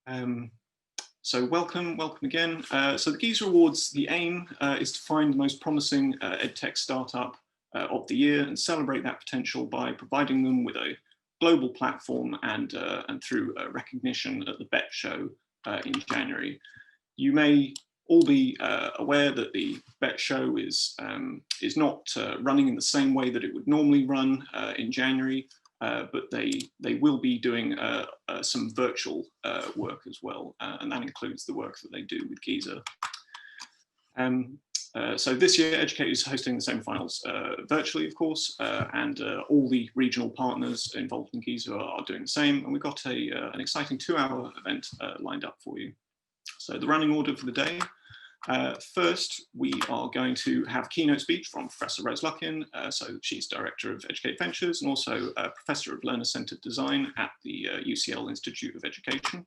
Um, so welcome again. So the GESAwards, the aim is to find the most promising EdTech startup of the year and celebrate that potential by providing them with a global platform and through recognition at the BET show in January. You may all be aware that the BET show is not running in the same way that it would normally run in January. But they will be doing some virtual work as well, and that includes the work that they do with GESA. So this year, EdTech is hosting the semifinals virtually, of course, and all the regional partners involved in GESA are doing the same. And we've got an exciting 2-hour event lined up for you. So the running order for the day. First, we are going to have a keynote speech from Professor Rose Luckin. So she's Director of Educate Ventures and also a Professor of Learner-Centered Design at the UCL Institute of Education.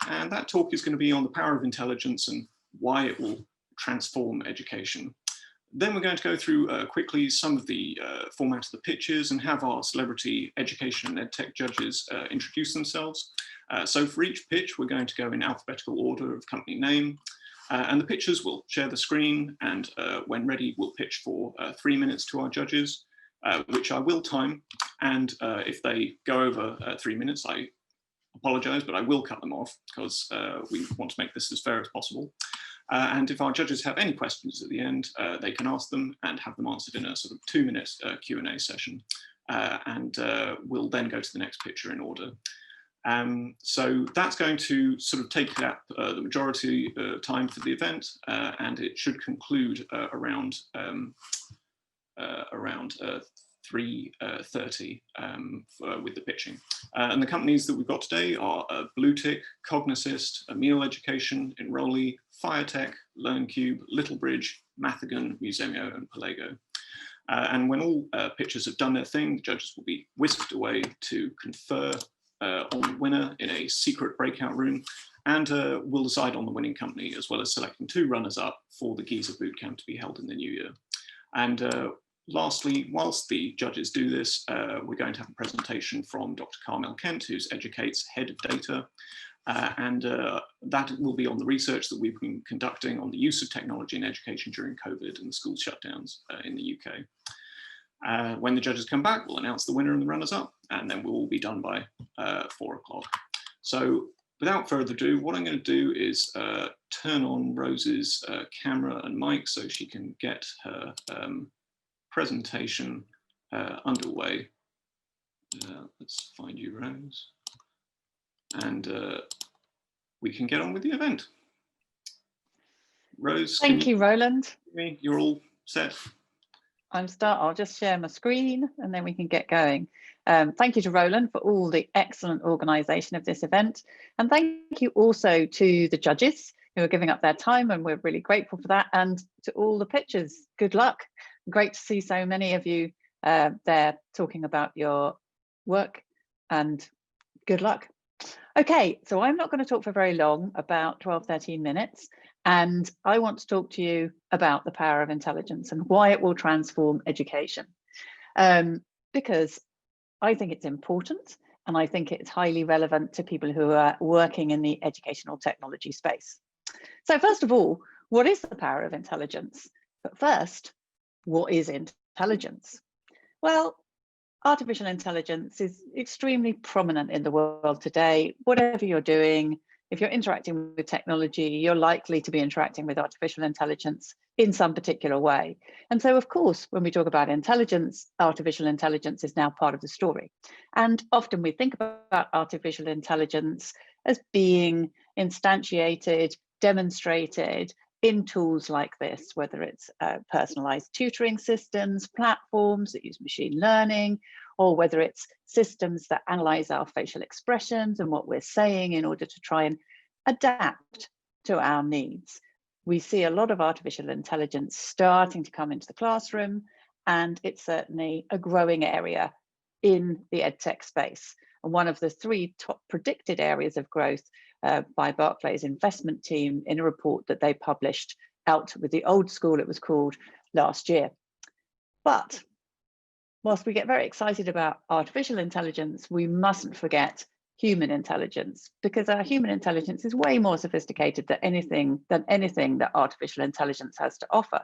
And that talk is going to be on the power of intelligence and why it will transform education. Then we're going to go through quickly some of the format of the pitches and have our celebrity education and EdTech judges introduce themselves. So for each pitch, we're going to go in alphabetical order of company name. And the pitchers will share the screen and when ready, we'll pitch for 3 minutes to our judges, which I will time. And if they go over 3 minutes, I apologize, but I will cut them off because we want to make this as fair as possible. And if our judges have any questions at the end, they can ask them and have them answered in a sort of 2-minute Q&A session. And we'll then go to the next pitcher in order. So that's going to sort of take up the majority time for the event, and it should conclude around 3:30 with the pitching. And the companies that we've got today are Bluetick, Cognosist, Emil Education, Enrolli, Firetech, LearnCube, Littlebridge, Mathigan, Musemio, and Pelego. And when all pitchers have done their thing, the judges will be whisked away to confer on the winner in a secret breakout room, and we'll decide on the winning company as well as selecting 2 runners-up for the GESA bootcamp to be held in the new year. And lastly, whilst the judges do this, we're going to have a presentation from Dr. Carmel Kent, who's Educate's head of data, and that will be on the research that we've been conducting on the use of technology in education during COVID and the school shutdowns in the UK. When the judges come back, we'll announce the winner and the runners-up, and then we'll all be done by 4 o'clock. So without further ado, what I'm going to do is turn on Rose's camera and mic so she can get her presentation underway. Let's find you, Rose. And we can get on with the event. Rose, thank you, Roland. You're all set. I'll just share my screen and then we can get going. Thank you to Roland for all the excellent organisation of this event. And thank you also to the judges who are giving up their time, and we're really grateful for that. And to all the pitchers, good luck. Great to see so many of you there talking about your work, and good luck. Okay, so I'm not going to talk for very long, about 12-13 minutes. And I want to talk to you about the power of intelligence and why it will transform education. Because I think it's important, and I think it's highly relevant to people who are working in the educational technology space. So first of all, what is the power of intelligence? But first, what is intelligence? Well, artificial intelligence is extremely prominent in the world today. Whatever you're doing, if you're interacting with technology, you're likely to be interacting with artificial intelligence in some particular way. And so, of course, when we talk about intelligence, artificial intelligence is now part of the story. And often we think about artificial intelligence as being instantiated, demonstrated in tools like this, whether it's personalized tutoring systems, platforms that use machine learning, or whether it's systems that analyze our facial expressions and what we're saying in order to try and adapt to our needs. We see a lot of artificial intelligence starting to come into the classroom, and it's certainly a growing area in the EdTech space. And one of the 3 top predicted areas of growth by Barclay's investment team in a report that they published out with the old school, it was called, last year. But whilst we get very excited about artificial intelligence, we mustn't forget human intelligence, because our human intelligence is way more sophisticated than anything that artificial intelligence has to offer.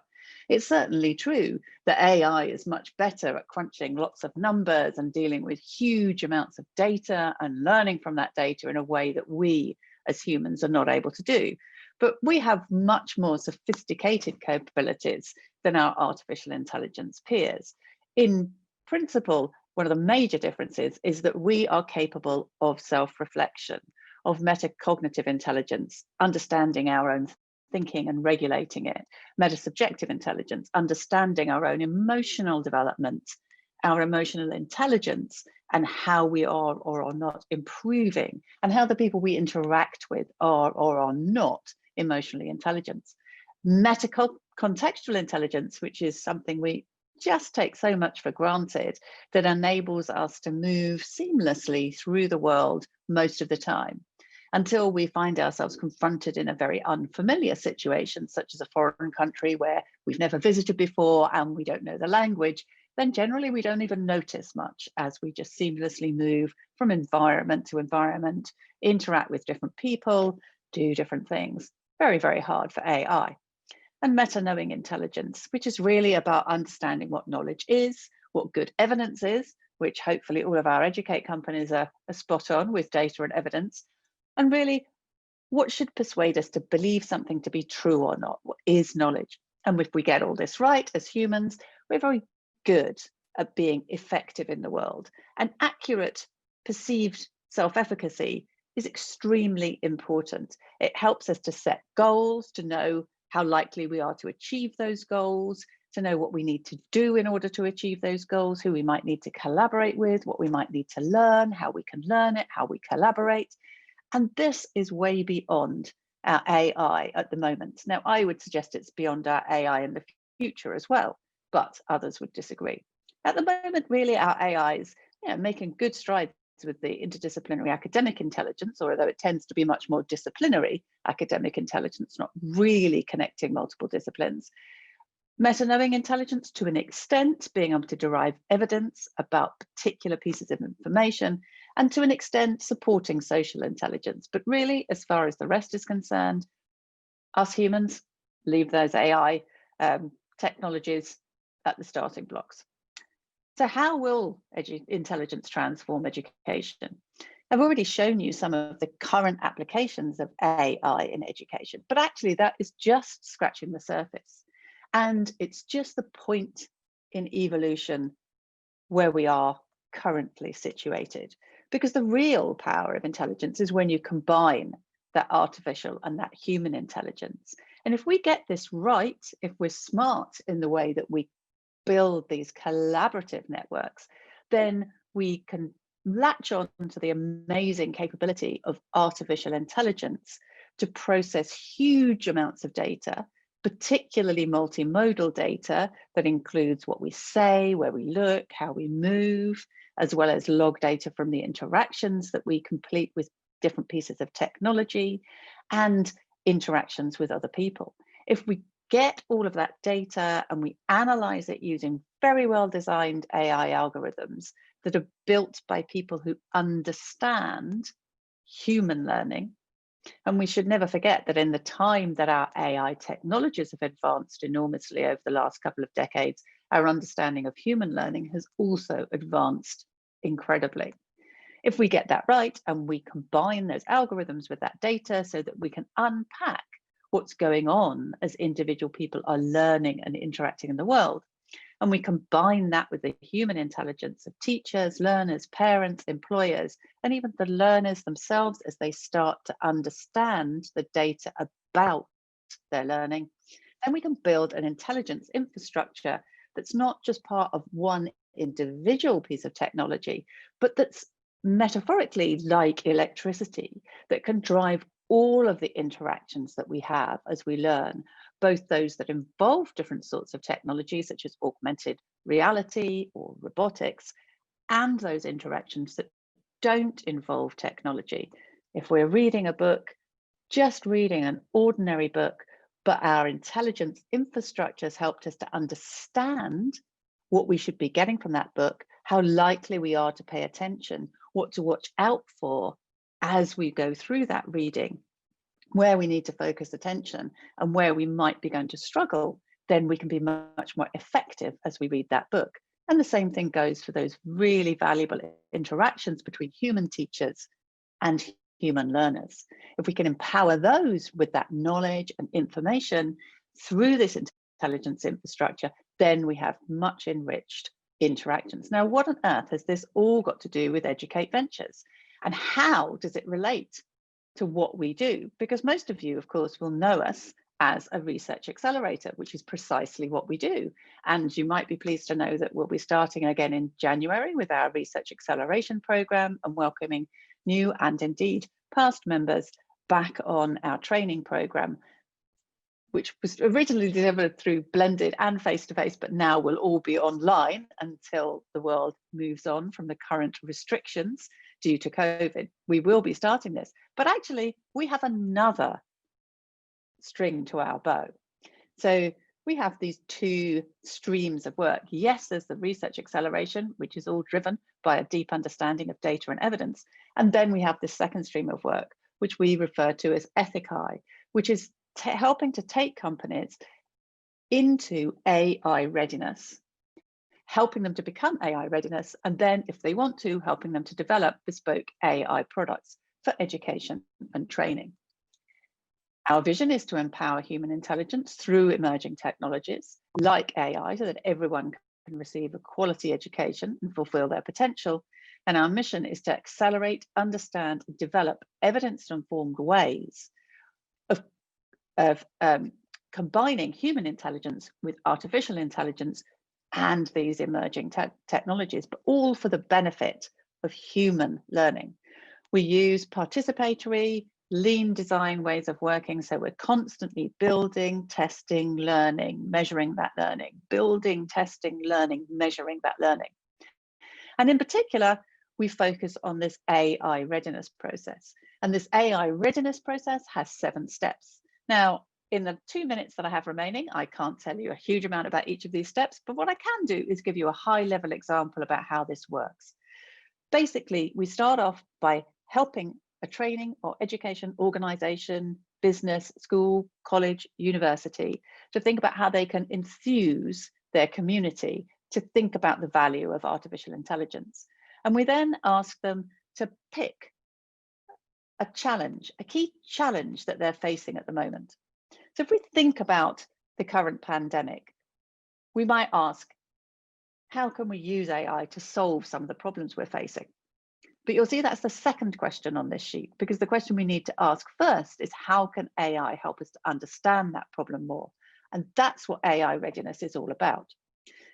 It's certainly true that AI is much better at crunching lots of numbers and dealing with huge amounts of data and learning from that data in a way that we as humans are not able to do. But we have much more sophisticated capabilities than our artificial intelligence peers. In principle, one of the major differences is that we are capable of self-reflection, of metacognitive intelligence, understanding our own thinking and regulating it, metasubjective intelligence, understanding our own emotional development, our emotional intelligence, and how we are or are not improving, and how the people we interact with are or are not emotionally intelligent. Metacontextual intelligence, which is something we just take so much for granted, that enables us to move seamlessly through the world most of the time, until we find ourselves confronted in a very unfamiliar situation, such as a foreign country where we've never visited before and we don't know the language. Then generally we don't even notice much, as we just seamlessly move from environment to environment, interact with different people, do different things. Very, very hard for AI. And meta-knowing intelligence, which is really about understanding what knowledge is, what good evidence is, which hopefully all of our EdTech companies are spot on with data and evidence, and really what should persuade us to believe something to be true or not. What is knowledge? And if we get all this right as humans, we're very good at being effective in the world. And accurate perceived self-efficacy is extremely important. It helps us to set goals, to know how likely we are to achieve those goals, to know what we need to do in order to achieve those goals, who we might need to collaborate with, what we might need to learn, how we can learn it, how we collaborate. And this is way beyond our AI at the moment. Now, I would suggest it's beyond our AI in the future as well, but others would disagree. At the moment, really, our AI is making good strides with the interdisciplinary academic intelligence, although it tends to be much more disciplinary academic intelligence, not really connecting multiple disciplines. Meta-knowing intelligence, to an extent, being able to derive evidence about particular pieces of information, and to an extent, supporting social intelligence. But really, as far as the rest is concerned, us humans leave those AI technologies at the starting blocks. So how will intelligence transform education? I've already shown you some of the current applications of AI in education, but actually that is just scratching the surface. And it's just the point in evolution where we are currently situated. Because the real power of intelligence is when you combine that artificial and that human intelligence. And if we get this right, if we're smart in the way that we build these collaborative networks, then we can latch on to the amazing capability of artificial intelligence to process huge amounts of data, particularly multimodal data that includes what we say, where we look, how we move, as well as log data from the interactions that we complete with different pieces of technology and interactions with other people. If we get all of that data and we analyze it using very well designed AI algorithms that are built by people who understand human learning. And we should never forget that in the time that our AI technologies have advanced enormously over the last couple of decades, our understanding of human learning has also advanced incredibly. If we get that right and we combine those algorithms with that data so that we can unpack what's going on as individual people are learning and interacting in the world, and we combine that with the human intelligence of teachers, learners, parents, employers, and even the learners themselves as they start to understand the data about their learning, then we can build an intelligence infrastructure that's not just part of one individual piece of technology, but that's metaphorically like electricity that can drive all of the interactions that we have as we learn, both those that involve different sorts of technology, such as augmented reality or robotics, and those interactions that don't involve technology. If we're reading a book, just reading an ordinary book, but our intelligence infrastructure has helped us to understand what we should be getting from that book, how likely we are to pay attention, what to watch out for as we go through that reading, where we need to focus attention and where we might be going to struggle, then we can be much more effective as we read that book. And the same thing goes for those really valuable interactions between human teachers and human learners. If we can empower those with that knowledge and information through this intelligence infrastructure, then we have much enriched interactions. Now, what on earth has this all got to do with Educate Ventures? And how does it relate to what we do? Because most of you, of course, will know us as a research accelerator, which is precisely what we do. And you might be pleased to know that we'll be starting again in January with our research acceleration program and welcoming new and indeed past members back on our training program, which was originally delivered through blended and face-to-face, but now will all be online until the world moves on from the current restrictions due to COVID. We will be starting this, but actually we have another string to our bow. So we have these two streams of work. Yes, there's the research acceleration, which is all driven by a deep understanding of data and evidence. And then we have this second stream of work, which we refer to as efficacy, which is helping to take companies into AI readiness, helping them to become AI readiness, and then if they want to, helping them to develop bespoke AI products for education and training. Our vision is to empower human intelligence through emerging technologies like AI so that everyone can receive a quality education and fulfill their potential. And our mission is to accelerate, understand, and develop evidence-informed ways of combining human intelligence with artificial intelligence and these emerging technologies, but all for the benefit of human learning. We use participatory, lean design ways of working. So we're constantly building, testing, learning, measuring that learning, building, testing, learning, measuring that learning. And in particular, we focus on this AI readiness process. And this AI readiness process has 7 steps. Now, in the 2 minutes that I have remaining, I can't tell you a huge amount about each of these steps, but what I can do is give you a high-level example about how this works. Basically, we start off by helping a training or education organization, business, school, college, university to think about how they can enthuse their community to think about the value of artificial intelligence. And we then ask them to pick a challenge, a key challenge that they're facing at the moment. So if we think about the current pandemic, we might ask, how can we use AI to solve some of the problems we're facing? But you'll see that's the second question on this sheet, because the question we need to ask first is how can AI help us to understand that problem more? And that's what AI readiness is all about.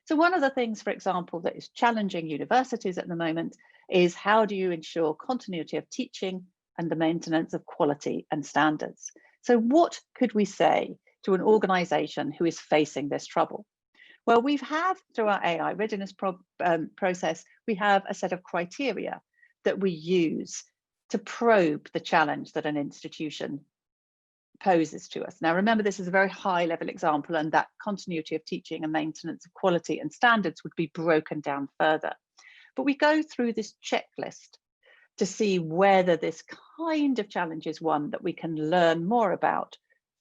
So one of the things, for example, that is challenging universities at the moment is how do you ensure continuity of teaching and the maintenance of quality and standards? So what could we say to an organization who is facing this trouble? Well, we have, through our AI readiness process, we have a set of criteria that we use to probe the challenge that an institution poses to us. Now, remember, this is a very high level example, and that continuity of teaching and maintenance of quality and standards would be broken down further. But we go through this checklist to see whether this kind of challenge is one that we can learn more about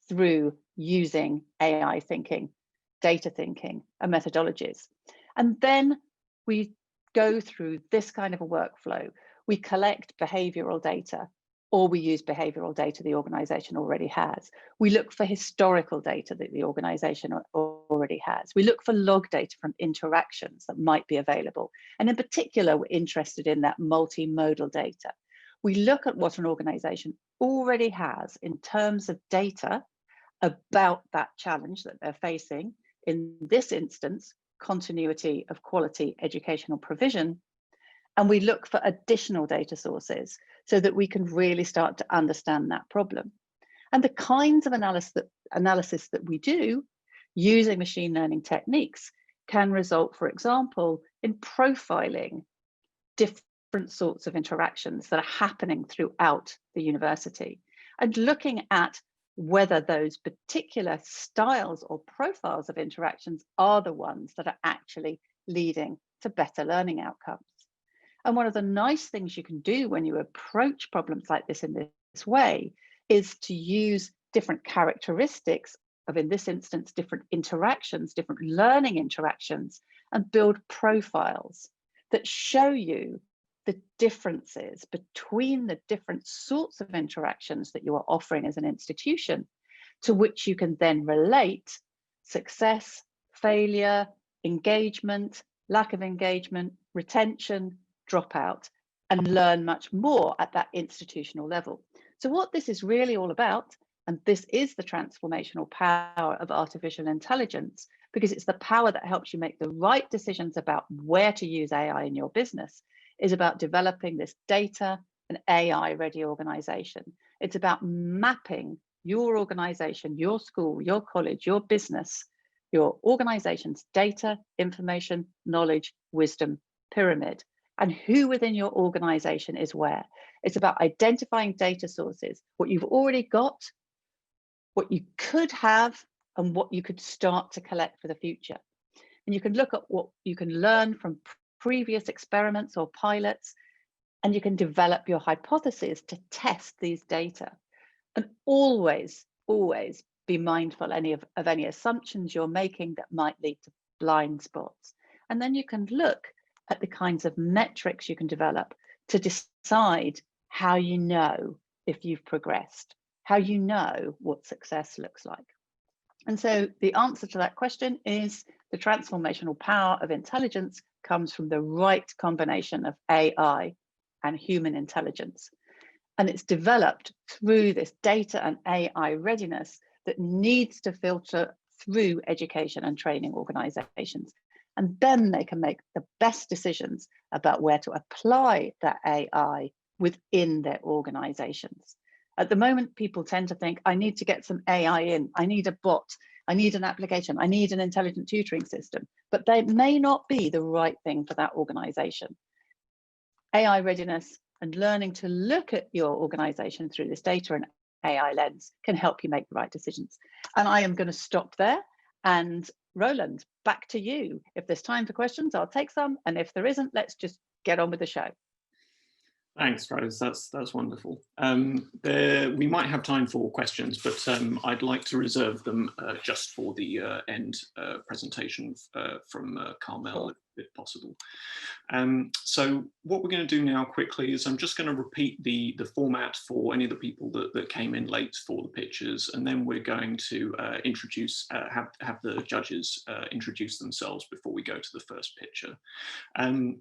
through using AI thinking, data thinking, and methodologies. And then we go through this kind of a workflow. We collect behavioral data, or we use behavioral data the organization already has. We look for historical data that the organization already has. We look for log data from interactions that might be available. And in particular, we're interested in that multimodal data. We look at what an organization already has in terms of data about that challenge that they're facing. In this instance, continuity of quality educational provision. And we look for additional data sources so that we can really start to understand that problem. And the kinds of analysis that we do using machine learning techniques can result, for example, in profiling different sorts of interactions that are happening throughout the university and looking at whether those particular styles or profiles of interactions are the ones that are actually leading to better learning outcomes. And one of the nice things you can do when you approach problems like this in this way is to use different characteristics of, in this instance, different interactions, different learning interactions, and build profiles that show you the differences between the different sorts of interactions that you are offering as an institution, to which you can then relate success, failure, engagement, lack of engagement, retention, dropout, and learn much more at that institutional level. So what this is really all about, and this is the transformational power of artificial intelligence, because it's the power that helps you make the right decisions about where to use AI in your business, is about developing this data and AI ready organization. It's about mapping your organization, your school, your college, your business, your organization's data, information, knowledge, wisdom pyramid, and who within your organization is where. It's about identifying data sources, what you've already got, what you could have, and what you could start to collect for the future. And you can look at what you can learn from previous experiments or pilots, and you can develop your hypotheses to test these data. And always, always be mindful of any assumptions you're making that might lead to blind spots. And then you can look at the kinds of metrics you can develop to decide how you know if you've progressed, how you know what success looks like. And so the answer to that question is the transformational power of intelligence comes from the right combination of AI and human intelligence. And it's developed through this data and AI readiness that needs to filter through education and training organizations. And then they can make the best decisions about where to apply that AI within their organizations. At the moment, people tend to think, I need to get some AI in, I need a bot, I need an application, I need an intelligent tutoring system, but they may not be the right thing for that organization. AI readiness and learning to look at your organization through this data and AI lens can help you make the right decisions. And I am going to stop there. And Roland, back to you. If there's time for questions, I'll take some. And if there isn't, let's just get on with the show. Thanks, Rose. That's wonderful. We might have time for questions, but I'd like to reserve them just for the end presentation from Carmel, if possible. So what we're going to do now quickly is I'm just going to repeat the format for any of the people that came in late for the pitches, and then we're going to have the judges introduce themselves before we go to the first pitcher.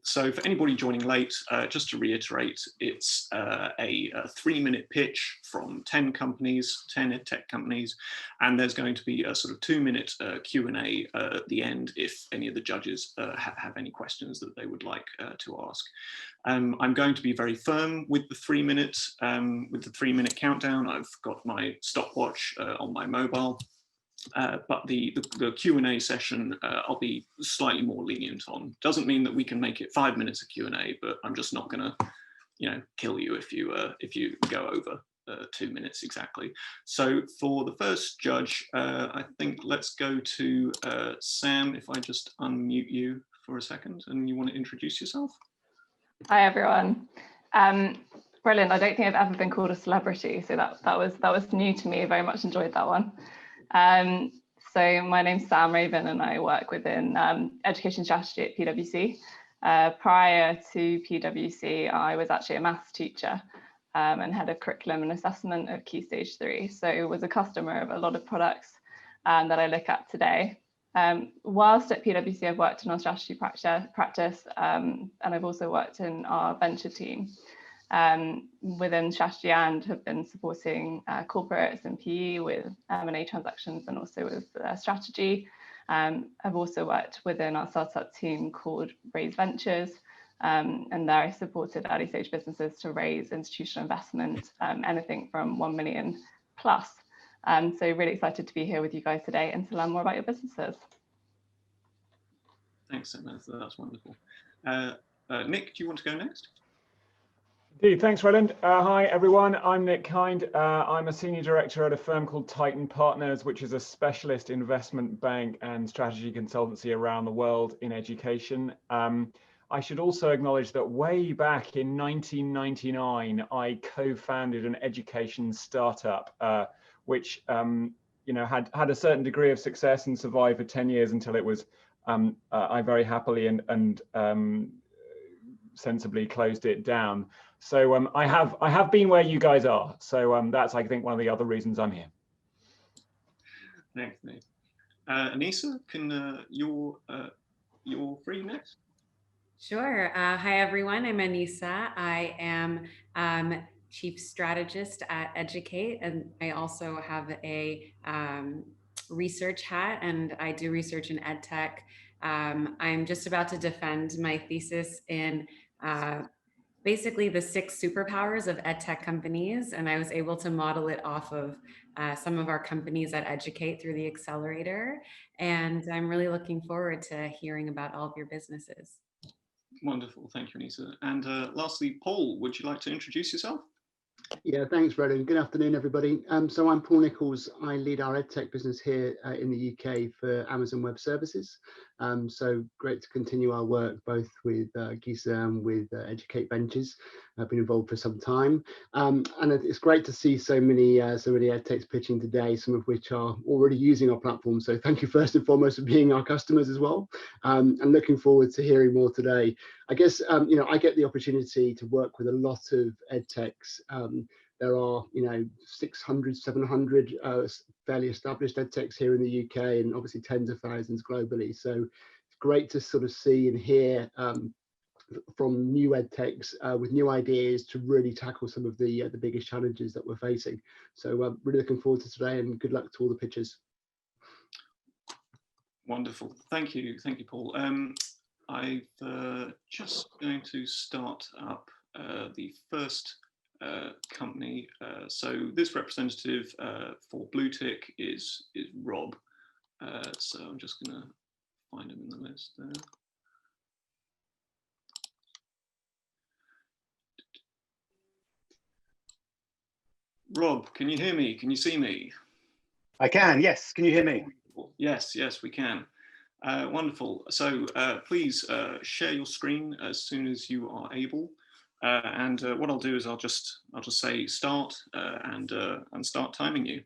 So for anybody joining late, just to reiterate, it's a 3-minute pitch from 10 companies, 10 EdTech companies, and there's going to be a sort of 2-minute Q&A at the end if any of the judges have any questions that they would like to ask. I'm going to be very firm with the 3-minute countdown. I've got my stopwatch on my mobile. But the Q&A session I'll be slightly more lenient on. Doesn't mean that we can make it 5 minutes of Q&A, but I'm just not going to, kill you if you go over 2 minutes exactly. So for the first judge, I think let's go to Sam. If I just unmute you for a second, and you want to introduce yourself. Hi everyone. Brilliant. I don't think I've ever been called a celebrity, so that was new to me. Very much enjoyed that one. So my name's Sam Raven and I work within education strategy at PwC. Prior to PwC, I was actually a maths teacher and head of curriculum and assessment at Key Stage 3. So I was a customer of a lot of products that I look at today. Whilst at PwC, I've worked in our strategy practice and I've also worked in our venture team. Within strategy and have been supporting corporates and PE with M&A transactions and also with strategy. I've also worked within our startup team called Raise Ventures, and there I supported early stage businesses to raise institutional investment, anything from 1 million plus. So really excited to be here with you guys today and to learn more about your businesses. Thanks, Samantha. That's wonderful. Nick, do you want to go next? Indeed, thanks, Roland. Hi, everyone. I'm Nick Kind. I'm a senior director at a firm called Titan Partners, which is a specialist investment bank and strategy consultancy around the world in education. I should also acknowledge that way back in 1999, I co-founded an education startup, which had a certain degree of success and survived for 10 years until it was, I very happily and sensibly closed it down. So I have been where you guys are. So that's, I think, one of the other reasons I'm here. Thanks, Nate. Anissa, can you're free next? Sure. Hi, everyone. I'm Anissa. I am Chief Strategist at Educate, and I also have a research hat, and I do research in EdTech. I'm just about to defend my thesis in basically the 6 superpowers of EdTech companies, and I was able to model it off of some of our companies at Educate through the accelerator, and I'm really looking forward to hearing about all of your businesses. Wonderful, thank you, Anissa. And lastly, Paul, would you like to introduce yourself? Yeah, thanks, Roland. Good afternoon, everybody. So I'm Paul Nichols. I lead our EdTech business here in the UK for Amazon Web Services. So great to continue our work both with GESA and with Educate Ventures. I've been involved for some time, and it's great to see so many EdTechs pitching today, some of which are already using our platform. So thank you first and foremost for being our customers as well, and looking forward to hearing more today. I guess I get the opportunity to work with a lot of EdTechs. There are 600, 700 fairly established EdTechs here in the UK, and obviously tens of thousands globally. So it's great to sort of see and hear from new EdTechs with new ideas to really tackle some of the biggest challenges that we're facing. So really looking forward to today, and good luck to all the pitchers. Wonderful, thank you, Paul. I'm just going to start up the first company. So this representative for BlueTick is Rob. So I'm just going to find him in the list there. Rob, can you hear me? Can you see me? I can, yes. Can you hear me? Yes, we can. Wonderful. So please share your screen as soon as you are able. And what I'll do is I'll just say start and start timing you.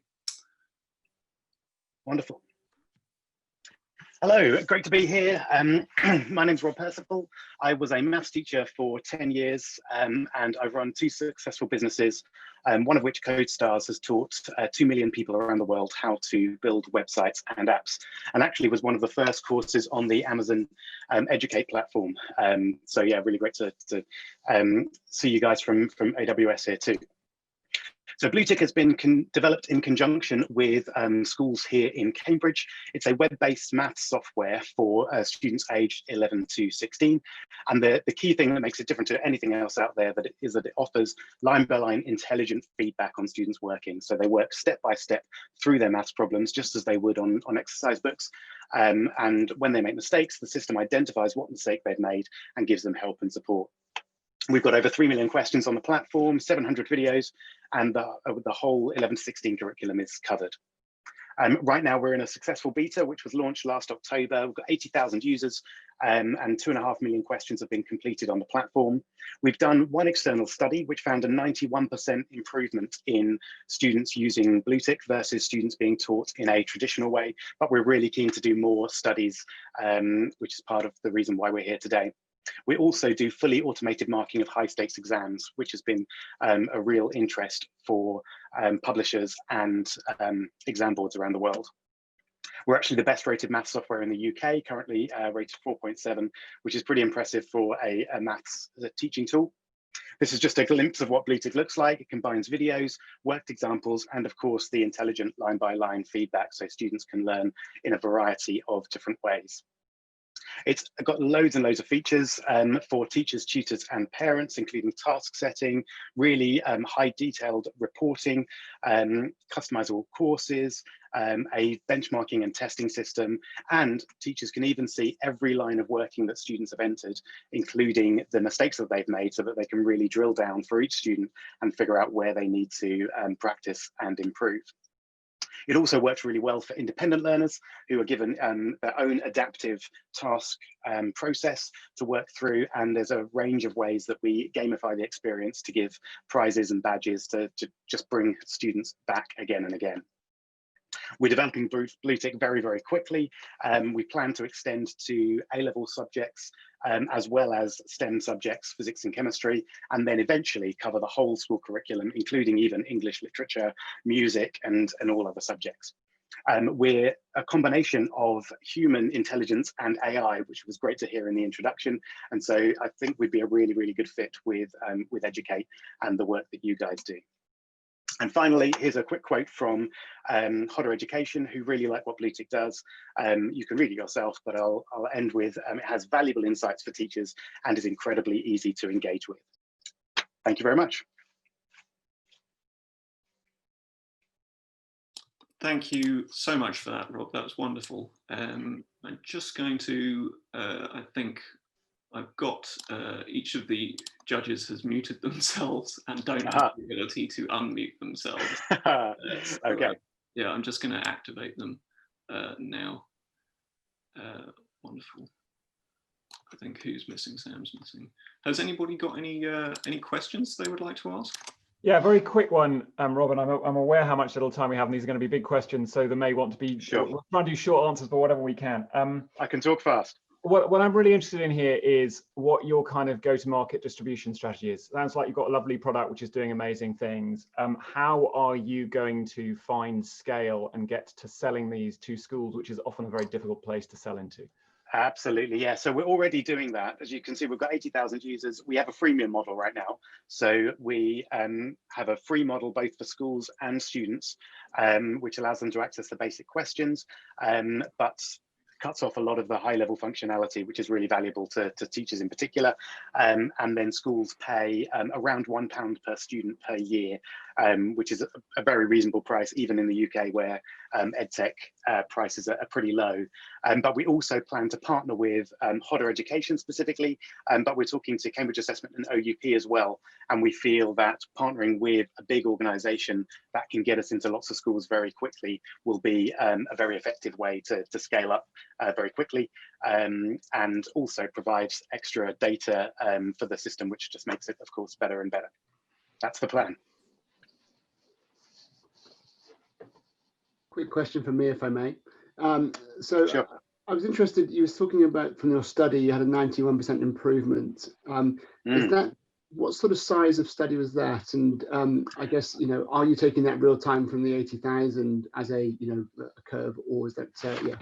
Wonderful. Hello, great to be here. My name's Rob Percival. I was a maths teacher for 10 years and I've run 2 successful businesses, one of which CodeStars has taught 2 million people around the world how to build websites and apps, and actually was one of the first courses on the Amazon Educate platform. So yeah, really great to see you guys from AWS here too. So BlueTick has been developed in conjunction with schools here in Cambridge. It's a web-based maths software for students aged 11 to 16. And the key thing that makes it different to anything else out there is that it offers line-by-line intelligent feedback on students working. So they work step by step through their maths problems, just as they would on exercise books. And when they make mistakes, the system identifies what mistake they've made and gives them help and support. We've got over 3 million questions on the platform, 700 videos, and the whole 11 to 16 curriculum is covered. Right now, we're in a successful beta, which was launched last October. We've got 80,000 users and 2.5 million questions have been completed on the platform. We've done one external study, which found a 91% improvement in students using BlueTick versus students being taught in a traditional way. But we're really keen to do more studies, which is part of the reason why we're here today. We also do fully automated marking of high stakes exams, which has been a real interest for publishers and exam boards around the world. We're actually the best rated maths software in the UK, currently rated 4.7, which is pretty impressive for a maths teaching tool. This is just a glimpse of what BlueTick looks like. It combines videos, worked examples, and of course the intelligent line-by-line feedback, so students can learn in a variety of different ways. It's got loads and loads of features for teachers, tutors, and parents, including task setting, really high detailed reporting, customizable courses, a benchmarking and testing system, and teachers can even see every line of working that students have entered, including the mistakes that they've made, so that they can really drill down for each student and figure out where they need to practice and improve. It also works really well for independent learners who are given their own adaptive task process to work through. And there's a range of ways that we gamify the experience to give prizes and badges to just bring students back again and again. We're developing Bluetick very, very quickly. We plan to extend to A-level subjects as well as STEM subjects, physics and chemistry, and then eventually cover the whole school curriculum, including even English literature, music, and all other subjects. We're a combination of human intelligence and AI, which was great to hear in the introduction. And so I think we'd be a really, really good fit with EDUCATE and the work that you guys do. And finally, here's a quick quote from Hodder Education, who really like what Bluetick does. You can read it yourself, but I'll end with, it has valuable insights for teachers and is incredibly easy to engage with. Thank you very much. Thank you so much for that, Rob. That was wonderful. I'm just going to, I think I've got each of the judges has muted themselves and don't have the ability to unmute themselves. Okay. Yeah, I'm just going to activate them now. Wonderful. I think who's missing? Sam's missing. Has anybody got any questions they would like to ask? Yeah, very quick one, Robin. I'm aware how much little time we have, and these are going to be big questions, so there may want to be. Sure. We'll try and do short answers, but whatever we can. I can talk fast. What I'm really interested in here is what your kind of go-to-market distribution strategy is. Sounds like you've got a lovely product which is doing amazing things. How are you going to find scale and get to selling these to schools, which is often a very difficult place to sell into? Absolutely, yeah. So we're already doing that. As you can see, we've got 80,000 users. We have a freemium model right now. So we have a free model both for schools and students, which allows them to access the basic questions, but cuts off a lot of the high level functionality, which is really valuable to teachers in particular. And then schools pay around £1 per student per year, which is a very reasonable price, even in the UK where EdTech prices are pretty low. But we also plan to partner with Hodder Education specifically, but we're talking to Cambridge Assessment and OUP as well. And we feel that partnering with a big organization that can get us into lots of schools very quickly will be a very effective way to scale up very quickly, and also provides extra data for the system, which just makes it, of course, better and better. That's the plan. Quick question from me, if I may. So sure. I was interested, you were talking about from your study, you had a 91% improvement. Is that, what sort of size of study was that? And I guess, you know, are you taking that real time from the 80,000 as a, you know, a curve, or is that, yeah,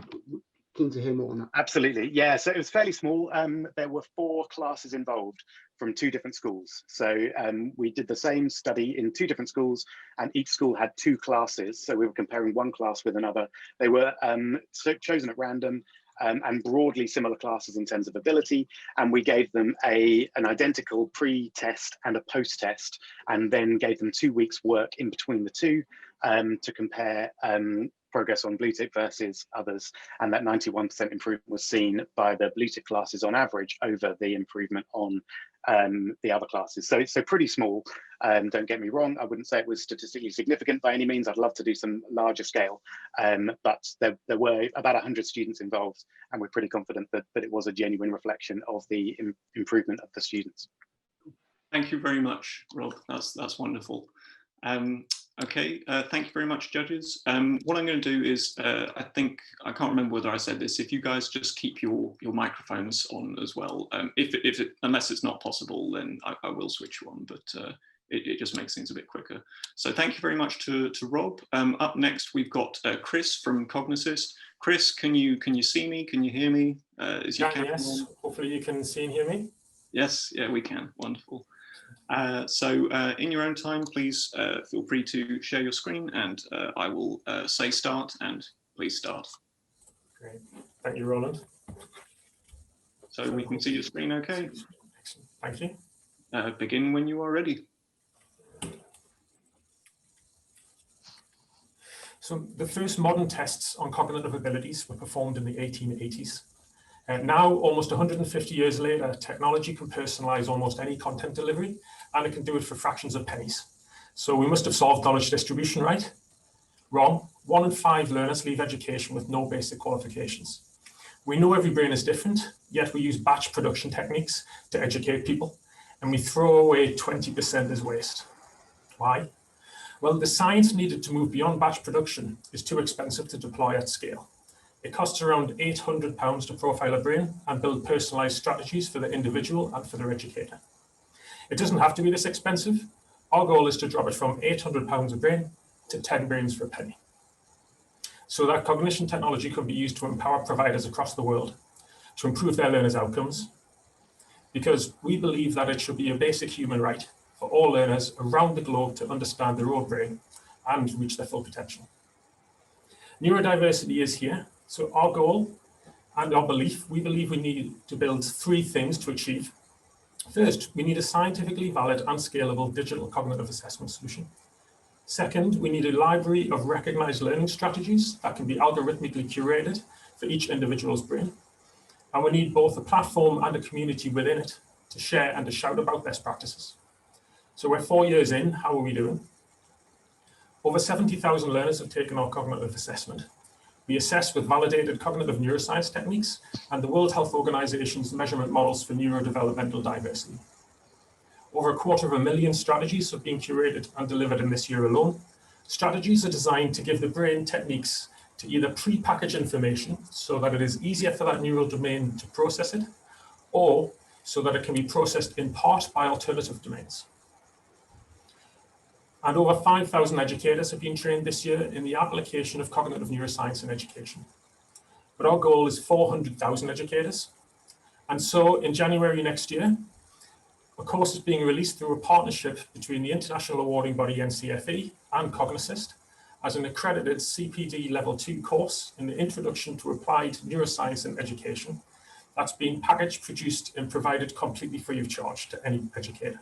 keen to hear more on that? Absolutely, yeah. So it was fairly small. There were 4 classes involved from 2 different schools. So we did the same study in 2 different schools, and each school had 2 classes. So we were comparing one class with another. They were chosen at random and broadly similar classes in terms of ability. And we gave them an identical pre-test and a post-test, and then gave them 2 weeks work in between the two to compare progress on Bluetick versus others, and that 91% improvement was seen by the Bluetick classes on average over the improvement on the other classes. So pretty small. Don't get me wrong, I wouldn't say it was statistically significant by any means. I'd love to do some larger scale, but there were about 100 students involved, and we're pretty confident that it was a genuine reflection of the improvement of the students. Thank you very much, Rob. That's wonderful. Okay, thank you very much, judges. What I'm going to do is, I think, I can't remember whether I said this, if you guys just keep your microphones on as well. Unless it's not possible, then I will switch you on, but it just makes things a bit quicker. So thank you very much to Rob. Up next, we've got Chris from Cognisys. Chris, can you see me? Can you hear me? Is your camera yes, on? hopefully you can see and hear me. Yes, yeah, we can. Wonderful. So in your own time, please feel free to share your screen, and I will say start, and please start. Great, thank you, Roland. So we can see your screen okay? Excellent, thank you. Begin when you are ready. So the first modern tests on cognitive abilities were performed in the 1880s. Now, almost 150 years later, technology can personalize almost any content delivery, and it can do it for fractions of pennies. So we must have solved knowledge distribution right. Wrong. 1 in 5 learners leave education with no basic qualifications. We know every brain is different, yet we use batch production techniques to educate people, and we throw away 20% as waste. Why? Well, the science needed to move beyond batch production is too expensive to deploy at scale. It costs around £800 to profile a brain and build personalized strategies for the individual and for their educator. It doesn't have to be this expensive. Our goal is to drop it from £800 a brain to 10 brains for a penny. So that cognition technology could be used to empower providers across the world to improve their learners' outcomes, because we believe that it should be a basic human right for all learners around the globe to understand their own brain and reach their full potential. Neurodiversity is here. So our goal and our belief, we believe we need to build 3 things to achieve. First, we need a scientifically valid and scalable digital cognitive assessment solution. Second, we need a library of recognized learning strategies that can be algorithmically curated for each individual's brain. And we need both a platform and a community within it to share and to shout about best practices. So we're 4 years in, how are we doing? Over 70,000 learners have taken our cognitive assessment. We assess with validated cognitive neuroscience techniques and the World Health Organization's measurement models for neurodevelopmental diversity. Over 250,000 strategies have been curated and delivered in this year alone. Strategies are designed to give the brain techniques to either pre-package information so that it is easier for that neural domain to process it, or so that it can be processed in part by alternative domains. And over 5,000 educators have been trained this year in the application of cognitive neuroscience in education. But our goal is 400,000 educators. And so in January next year, a course is being released through a partnership between the international awarding body NCFE and Cognisist as an accredited CPD Level 2 course in the Introduction to Applied Neuroscience in Education that's being packaged, produced, and provided completely free of charge to any educator.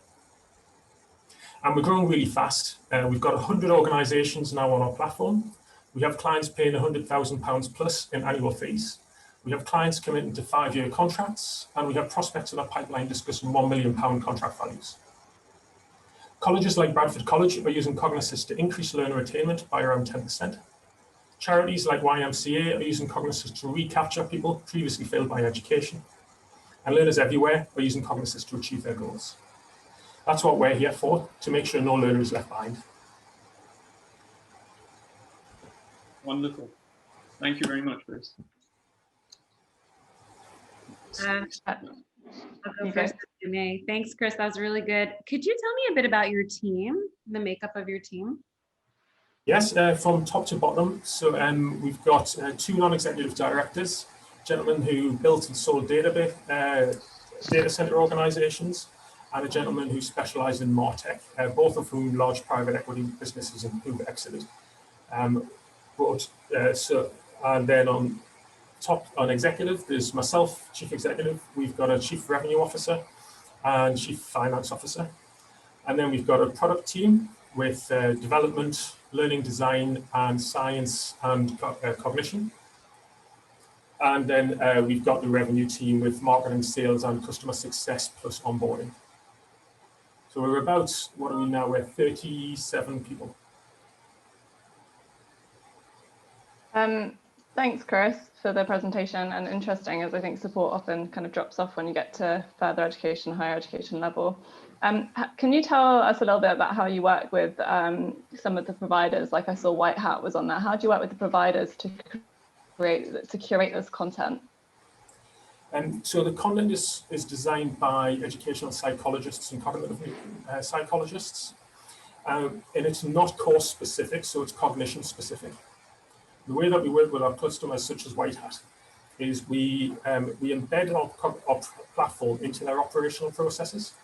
And we're growing really fast. We've got 100 organizations now on our platform. We have clients paying £100,000 plus in annual fees. We have clients committing to 5-year contracts, and we have prospects in our pipeline discussing £1 million contract values. Colleges like Bradford College are using Cognisist to increase learner attainment by around 10%. Charities like YMCA are using Cognisist to recapture people previously failed by education. And learners everywhere are using Cognisist to achieve their goals. That's what we're here for, to make sure no learner is left behind. Wonderful. Thank you very much, Chris. I'll go first if you may. Thanks, Chris. That was really good. Could you tell me a bit about your team, the makeup of your team? Yes, from top to bottom. So we've got 2 non-executive directors, gentlemen who built and sold data center organizations, and a gentleman who specialized in MarTech, both of whom large private equity businesses who've exited. And then on top, on executive, there's myself, chief executive. We've got a chief revenue officer and chief finance officer. And then we've got a product team with development, learning design, and science and cognition. And then we've got the revenue team with marketing, sales, and customer success plus onboarding. So we're about, what are we now? We're 37 people. Thanks, Chris, for the presentation. And interesting, as I think support often kind of drops off when you get to further education, higher education level. Can you tell us a little bit about how you work with some of the providers? Like I saw White Hat was on there. How do you work with the providers to curate this content? So the content is designed by educational psychologists and cognitive psychologists. And it's not course specific, so it's cognition specific. The way that we work with our customers, such as White Hat, is we embed our platform into their operational processes,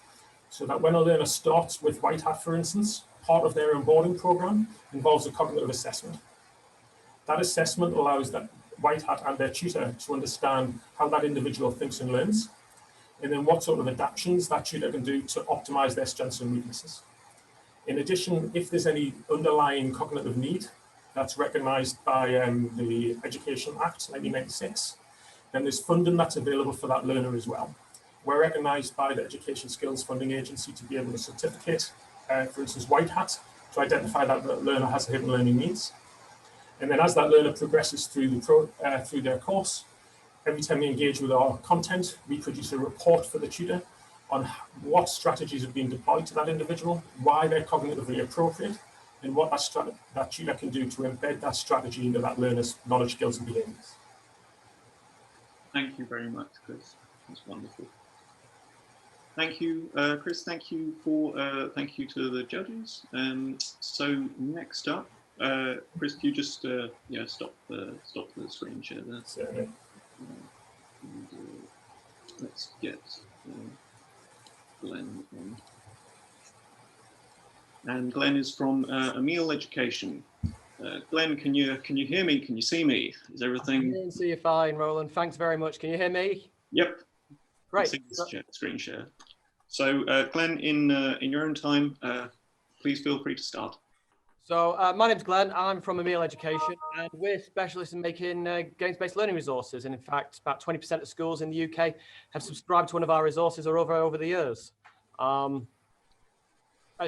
so that when a learner starts with White Hat, for instance, part of their onboarding program involves a cognitive assessment. That assessment allows that White Hat and their tutor to understand how that individual thinks and learns, and then what sort of adaptations that tutor can do to optimize their strengths and weaknesses. In addition, if there's any underlying cognitive need that's recognized by the Education Act 1996, then there's funding that's available for that learner as well. We're recognized by the Education Skills Funding Agency to be able to certificate, for instance, White Hat, to identify that the learner has hidden learning needs. And then as that learner progresses through through their course, every time they engage with our content, we produce a report for the tutor on what strategies have been deployed to that individual, why they're cognitively appropriate, and what that tutor can do to embed that strategy into that learner's knowledge, skills, and behaviours. Thank you very much, Chris. That's wonderful. Thank you, Chris. Thank you to the judges. So next up, Chris, can you just stop the screen share there? Certainly. Let's get Glenn on. And Glenn is from Emil Education. Glenn, can you hear me? Can you see me? Is everything? I can see you fine, Roland. Thanks very much. Can you hear me? Yep. Great. Screen share. So Glenn, in your own time, please feel free to start. So my name's Glenn. I'm from Emil Education, and we're specialists in making games-based learning resources. And in fact, about 20% of schools in the UK have subscribed to one of our resources or over the years.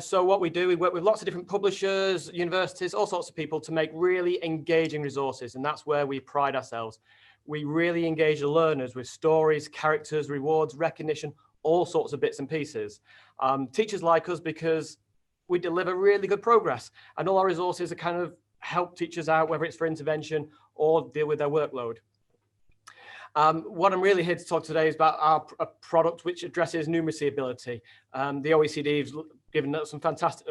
So what we do, we work with lots of different publishers, universities, all sorts of people to make really engaging resources. And that's where we pride ourselves. We really engage the learners with stories, characters, rewards, recognition, all sorts of bits and pieces. Teachers like us because we deliver really good progress, and all our resources are kind of help teachers out, whether it's for intervention or deal with their workload. What I'm really here to talk today is about our product which addresses numeracy ability. The OECD has given us some fantastic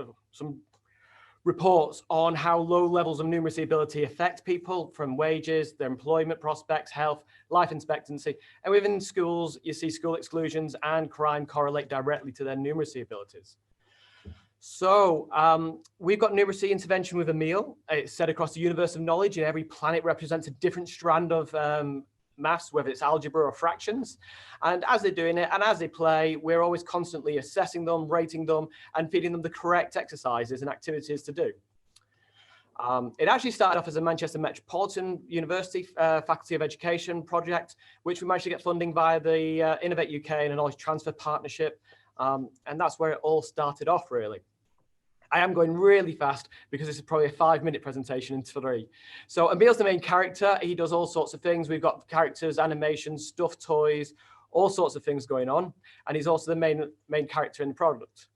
reports on how low levels of numeracy ability affect people, from wages, their employment prospects, health, life expectancy. And within schools, you see school exclusions and crime correlate directly to their numeracy abilities. So we've got numeracy intervention with Emil. It's set across the universe of knowledge, and every planet represents a different strand of maths, whether it's algebra or fractions. And as they're doing it and as they play, we're always constantly assessing them, rating them, and feeding them the correct exercises and activities to do. It actually started off as a Manchester Metropolitan University Faculty of Education project, which we managed to get funding via the Innovate UK and a knowledge transfer partnership. And that's where it all started off, really. I am going really fast because this is probably a 5-minute presentation in 3. So Emil's the main character. He does all sorts of things. We've got characters, animations, stuffed toys, all sorts of things going on. And he's also the main character in the product.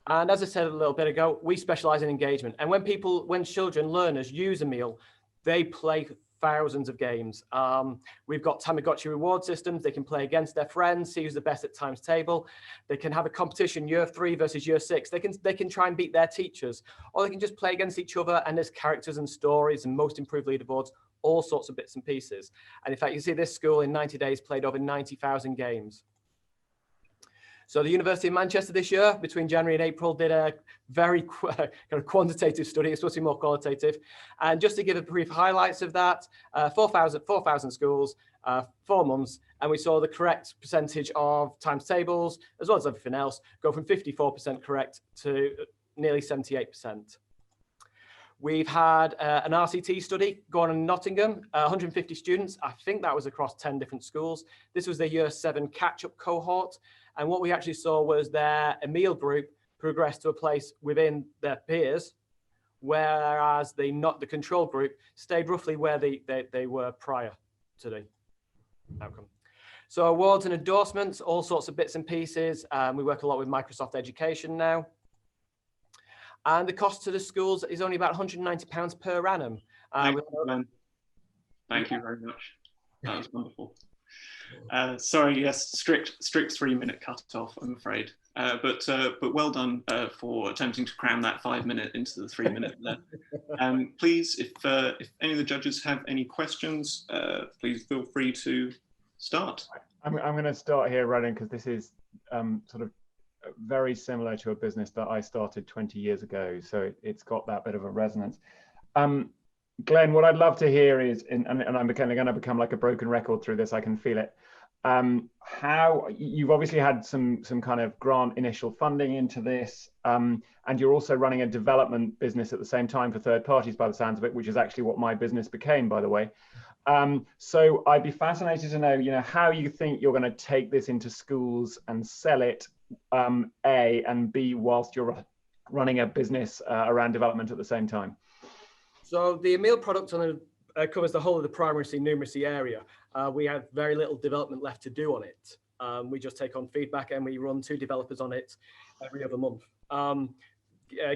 And as I said a little bit ago, we specialize in engagement. And when children, learners use Emil, they play thousands of games. We've got Tamagotchi reward systems. They can play against their friends, see who's the best at times table. They can have a competition, year 3 versus year 6. They can try and beat their teachers, or they can just play against each other, and there's characters and stories and most improved leaderboards, all sorts of bits and pieces. And in fact, you see this school in 90 days played over 90,000 games. So the University of Manchester this year, between January and April, did a very kind of quantitative study. It's supposed to be more qualitative. And just to give a brief highlights of that, 4,000 schools, 4 months, and we saw the correct percentage of times tables, as well as everything else, go from 54% correct to nearly 78%. We've had an RCT study going on in Nottingham, 150 students. I think that was across 10 different schools. This was the year 7 catch-up cohort. And what we actually saw was their Emil group progressed to a place within their peers, whereas the control group stayed roughly where they were prior to the outcome. So awards and endorsements, all sorts of bits and pieces. We work a lot with Microsoft Education now. And the cost to the schools is only about £190 per annum. Thank you very much. That was wonderful. Sorry, yes, strict 3-minute cut-off, I'm afraid. But well done for attempting to cram that 5-minute into the 3-minute there. Please, if any of the judges have any questions, please feel free to start. I'm going to start here, Roland, because this is sort of very similar to a business that I started 20 years ago. So it's got that bit of a resonance. Glenn, what I'd love to hear is, and I'm going to become like a broken record through this, I can feel it. How you've obviously had some kind of grant initial funding into this, and you're also running a development business at the same time for third parties by the sounds of it, which is actually what my business became, by the way. So I'd be fascinated to know, how you think you're going to take this into schools and sell it, A, and B, whilst you're running a business around development at the same time. So the Emil product covers the whole of the primary numeracy area. We have very little development left to do on it. We just take on feedback and we run 2 developers on it every other month.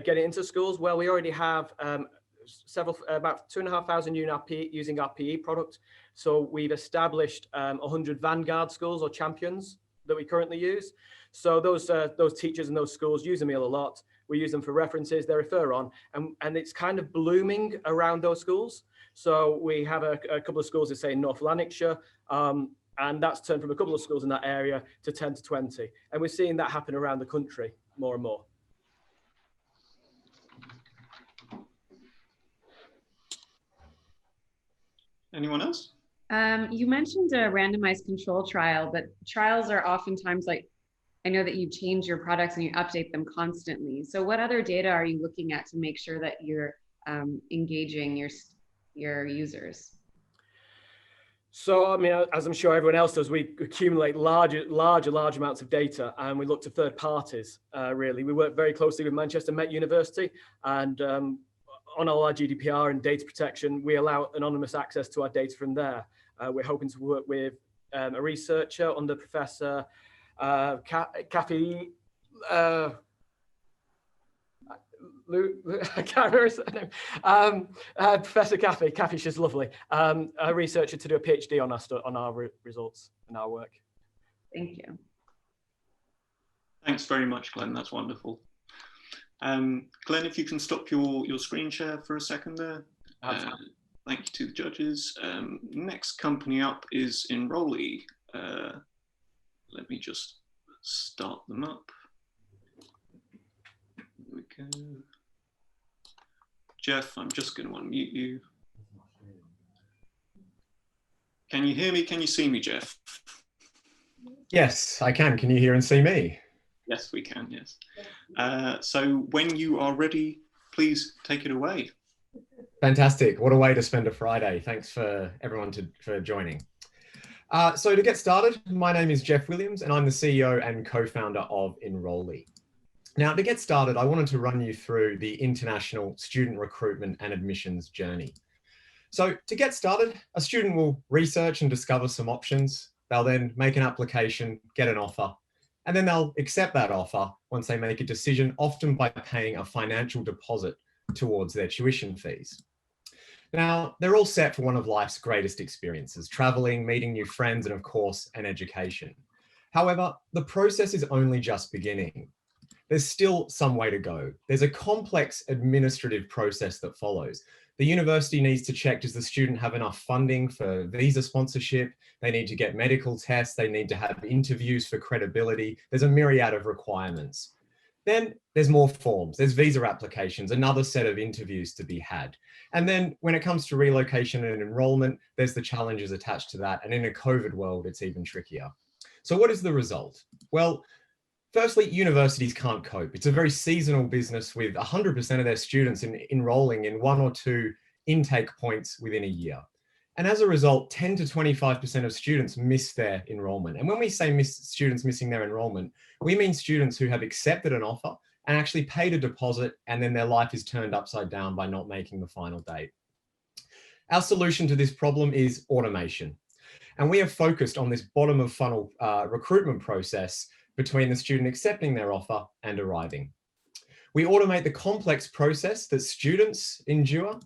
Getting into schools, well, we already have about 2,500 using our PE product. So we've established 100 Vanguard schools or champions that we currently use. So those teachers and those schools use Emil a lot. We use them for references, they refer on, and it's kind of blooming around those schools. So we have a couple of schools that say North Lanarkshire, and that's turned from a couple of schools in that area to 10 to 20. And we're seeing that happen around the country more and more. Anyone else? You mentioned a randomized control trial, but trials are oftentimes like, I know that you change your products and you update them constantly. So what other data are you looking at to make sure that you're engaging your users? So, I mean, as I'm sure everyone else does, we accumulate large amounts of data, and we look to third parties, really. We work very closely with Manchester Met University, and on all our GDPR and data protection, we allow anonymous access to our data from there. We're hoping to work with a researcher under Professor Kathy, I can't remember his name. Professor Kathy, she's lovely. A researcher to do a PhD on our results and our work. Thank you. Thanks very much, Glenn. That's wonderful. Glenn, if you can stop your screen share for a second there. Thank you to the judges. Next company up is Enrollee. Let me just start them up. There we go. Jeff, I'm just going to unmute you. Can you hear me? Can you see me, Jeff? Yes, I can. Can you hear and see me? Yes, we can, yes. So when you are ready, please take it away. Fantastic. What a way to spend a Friday. Thanks for everyone for joining. So to get started, my name is Jeff Williams and I'm the CEO and co-founder of Enrollee. Now, to get started, I wanted to run you through the international student recruitment and admissions journey. So to get started, a student will research and discover some options. They'll then make an application, get an offer, and then they'll accept that offer once they make a decision, often by paying a financial deposit towards their tuition fees. Now, they're all set for one of life's greatest experiences, traveling, meeting new friends, and of course, an education. However, the process is only just beginning. There's still some way to go. There's a complex administrative process that follows. The university needs to check, does the student have enough funding for visa sponsorship? They need to get medical tests. They need to have interviews for credibility. There's a myriad of requirements. Then there's more forms. There's visa applications, another set of interviews to be had. And then when it comes to relocation and enrollment, there's the challenges attached to that. And in a COVID world, it's even trickier. So what is the result? Well, firstly, universities can't cope. It's a very seasonal business with 100% of their students enrolling in 1 or 2 intake points within a year. And as a result, 10 to 25% of students miss their enrollment. And when we say students missing their enrollment, we mean students who have accepted an offer and actually paid a deposit, and then their life is turned upside down by not making the final date. Our solution to this problem is automation. And we have focused on this bottom of funnel recruitment process between the student accepting their offer and arriving. We automate the complex process that students endure.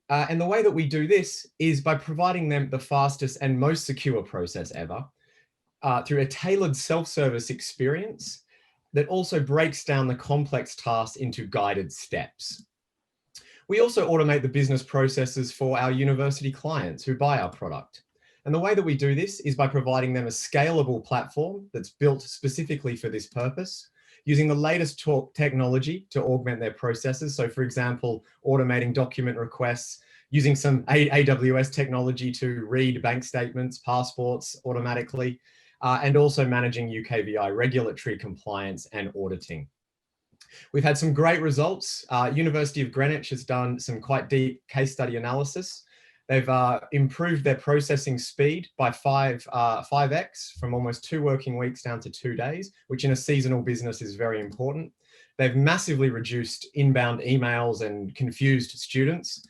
And the way that we do this is by providing them the fastest and most secure process ever through a tailored self-service experience that also breaks down the complex tasks into guided steps. We also automate the business processes for our university clients who buy our product. And the way that we do this is by providing them a scalable platform that's built specifically for this purpose, using the latest technology to augment their processes. So for example, automating document requests, using some AWS technology to read bank statements, passports automatically, and also managing UKVI regulatory compliance and auditing. We've had some great results. University of Greenwich has done some quite deep case study analysis. They've improved their processing speed by 5x from almost 2 working weeks down to 2 days, which in a seasonal business is very important. They've massively reduced inbound emails and confused students.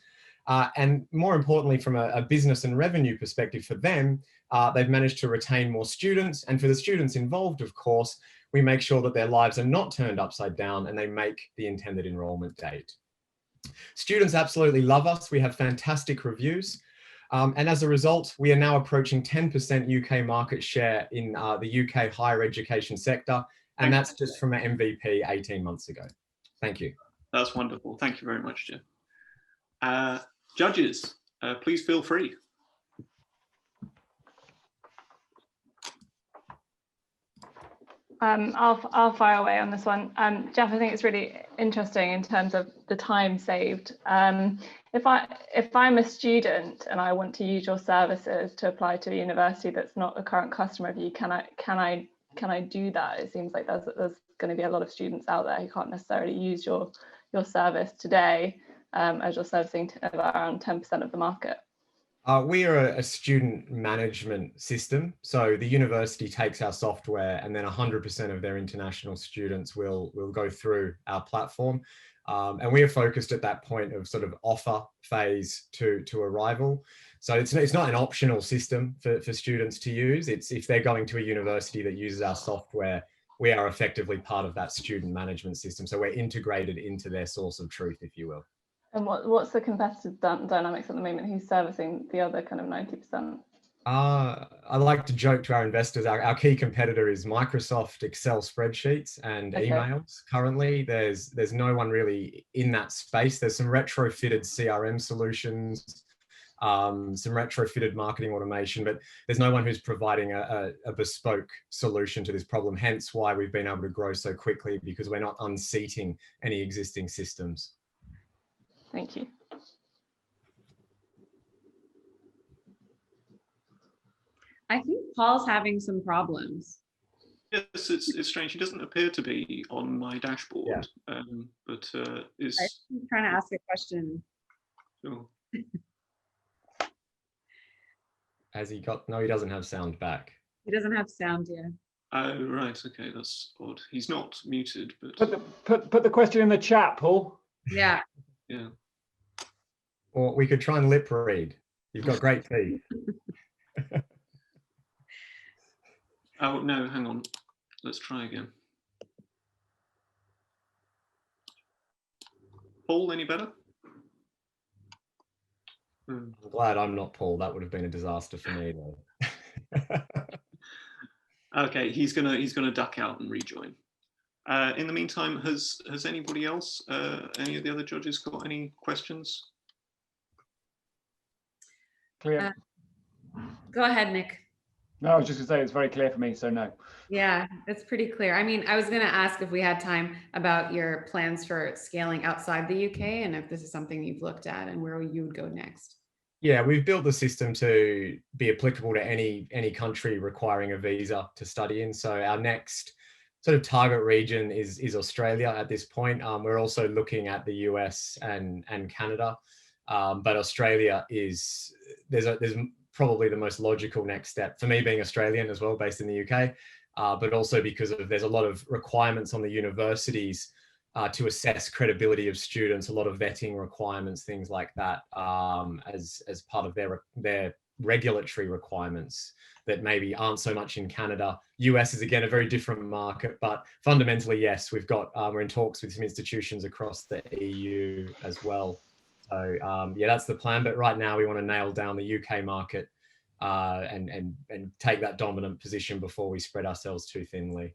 And more importantly, from a business and revenue perspective for them, they've managed to retain more students. And for the students involved, of course, we make sure that their lives are not turned upside down and they make the intended enrollment date. Students absolutely love us. We have fantastic reviews. And as a result, we are now approaching 10% UK market share in the UK higher education sector. And that's just from an MVP 18 months ago. Thank you. That's wonderful. Thank you very much, Jeff. Judges, please feel free. I'll fire away on this one. Jeff, I think it's really interesting in terms of the time saved. If I'm a student and I want to use your services to apply to a university that's not a current customer of you, can I do that? It seems like there's going to be a lot of students out there who can't necessarily use your service today, as you're servicing around 10% of the market. We are a student management system. So the university takes our software and then 100% of their international students will go through our platform. And we are focused at that point of sort of offer phase to arrival. So it's not an optional system for students to use. It's if they're going to a university that uses our software, we are effectively part of that student management system. So we're integrated into their source of truth, if you will. And what's the competitive dynamics at the moment? Who's servicing the other kind of 90%? I like to joke to our investors, our key competitor is Microsoft Excel spreadsheets and emails. Currently, there's no one really in that space. There's some retrofitted CRM solutions, some retrofitted marketing automation, but there's no one who's providing a bespoke solution to this problem. Hence why we've been able to grow so quickly, because we're not unseating any existing systems. Thank you. I think Paul's having some problems. Yes, it's strange. He doesn't appear to be on my dashboard, but is I'm trying to ask a question. Sure. Has he got? No, he doesn't have sound back. He doesn't have sound yet. Oh, right. Okay, that's odd. He's not muted, but Put the question in the chat, Paul. Yeah. Yeah. Or we could try and lip read. You've got great teeth. Oh, no, hang on. Let's try again. Paul, any better? I'm glad I'm not Paul. That would have been a disaster for me, though. Okay, he's gonna duck out and rejoin. In the meantime, has anybody else, any of the other judges, got any questions? Clear. Go ahead, Nick. No, I was just gonna say it's very clear for me, so no. Yeah, it's pretty clear. I mean, I was going to ask if we had time about your plans for scaling outside the UK and if this is something you've looked at and where you would go next. Yeah, we've built the system to be applicable to any country requiring a visa to study in. So our next sort of target region is Australia at this point. We're also looking at the US and Canada, but Australia is there's probably the most logical next step for me, being Australian as well, based in the UK, but also because there's a lot of requirements on the universities to assess credibility of students, a lot of vetting requirements, things like that, as part of their regulatory requirements that maybe aren't so much in Canada. US is again a very different market, but fundamentally, yes, we're in talks with some institutions across the EU as well. So yeah, that's the plan. But right now we want to nail down the UK market and take that dominant position before we spread ourselves too thinly.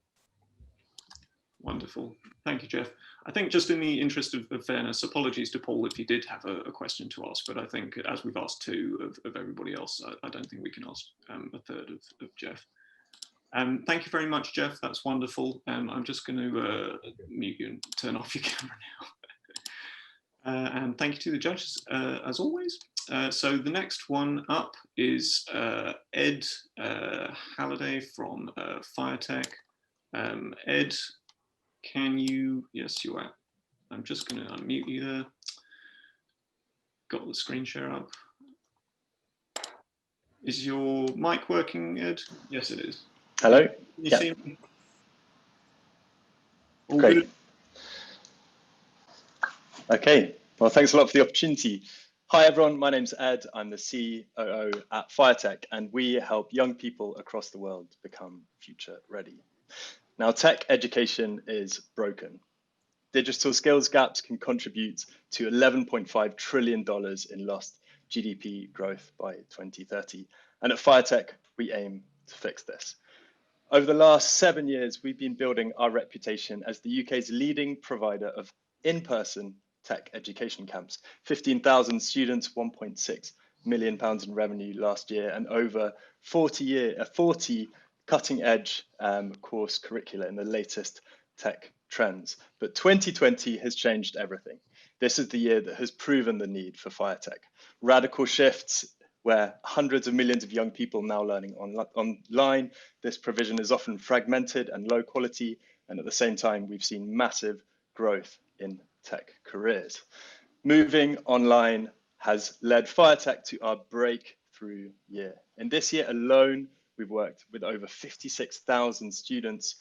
Wonderful. Thank you, Jeff. I think just in the interest of fairness, apologies to Paul if he did have a question to ask, but I think as we've asked two of everybody else, I don't think we can ask a third of Jeff. Thank you very much, Jeff. That's wonderful. I'm just going to mute you and turn off your camera now. And thank you to the judges, as always. So the next one up is Ed Halliday from FireTech. Ed, can you, yes, you are. I'm just going to unmute you there. Got the screen share up. Is your mic working, Ed? Yes, it is. Hello. Can you see me? All Great. good? Okay. Well, thanks a lot for the opportunity. Hi everyone, my name's Ed. I'm the COO at FireTech, and we help young people across the world become future ready. Now, tech education is broken. Digital skills gaps can contribute to $11.5 trillion in lost GDP growth by 2030. And at FireTech, we aim to fix this. Over the last 7 years, we've been building our reputation as the UK's leading provider of in-person tech education camps. 15,000 students, £1.6 million in revenue last year, and over 40 cutting-edge course curricula in the latest tech trends. But 2020 has changed everything. This is the year that has proven the need for FireTech. Radical shifts where hundreds of millions of young people now learning online. This provision is often fragmented and low quality, and at the same time, we've seen massive growth in tech careers. Moving online has led FireTech to our breakthrough year. In this year alone, we've worked with over 56,000 students,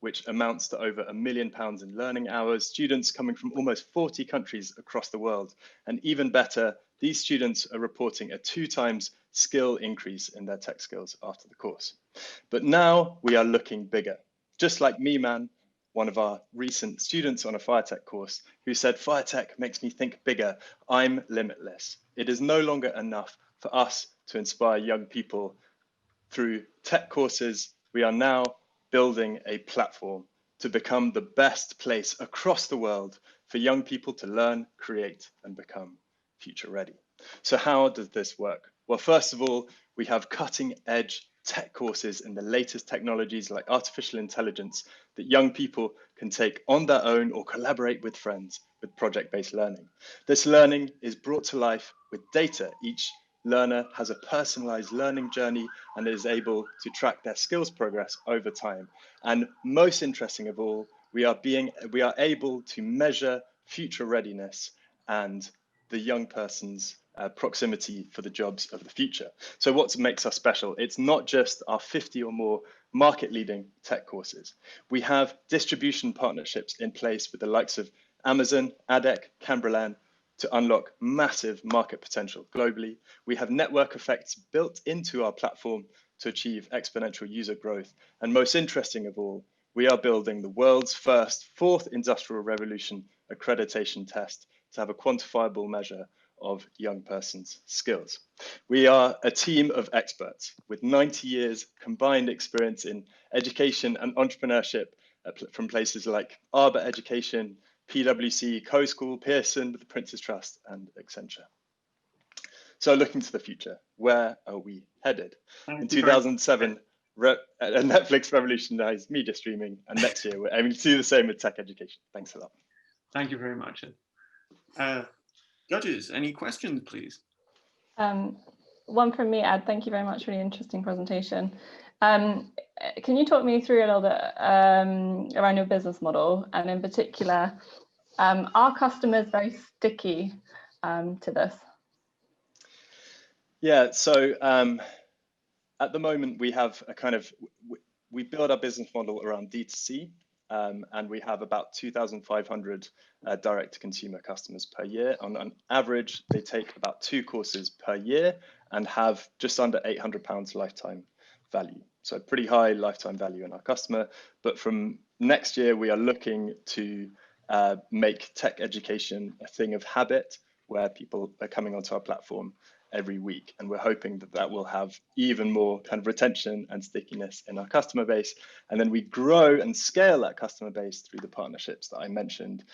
which amounts to over £1 million in learning hours, students coming from almost 40 countries across the world. And even better, these students are reporting a 2 times skill increase in their tech skills after the course. But now we are looking bigger. Just like me, man, one of our recent students on a FireTech course who said, FireTech makes me think bigger. I'm limitless. It is no longer enough for us to inspire young people through tech courses. We are now building a platform to become the best place across the world for young people to learn, create, and become future ready. So how does this work? Well, first of all, we have cutting edge tech courses in the latest technologies like artificial intelligence that young people can take on their own or collaborate with friends with project-based learning. This learning is brought to life with data. Each learner has a personalized learning journey and is able to track their skills progress over time. And most interesting of all, we are able to measure future readiness and the young person's proximity for the jobs of the future. So what makes us special? It's not just our 50 or more market-leading tech courses. We have distribution partnerships in place with the likes of Amazon, EdTech, Cambridge, to unlock massive market potential globally. We have network effects built into our platform to achieve exponential user growth. And most interesting of all, we are building the world's first 4th industrial revolution accreditation test to have a quantifiable measure of young person's skills. We are a team of experts with 90 years combined experience in education and entrepreneurship from places like Arbor Education, PwC, Co-School, Pearson, the Prince's Trust, and Accenture. So looking to the future, where are we headed? In 2007, Netflix revolutionized media streaming, and next year we're aiming to do the same with tech education. Thanks a lot. Thank you very much. Judges, any questions, please? One from me, Ed. Thank you very much for the interesting presentation. Can you talk me through a little bit around your business model, and in particular, are customers very sticky to this? Yeah, so at the moment we have we build our business model around D2C, and we have about 2,500 direct-to-consumer customers per year. On average, they take about 2 courses per year and have just under £800 lifetime value. So pretty high lifetime value in our customer. But from next year, we are looking to make tech education a thing of habit, where people are coming onto our platform every week. And we're hoping that that will have even more kind of retention and stickiness in our customer base. And then we grow and scale that customer base through the partnerships that I mentioned.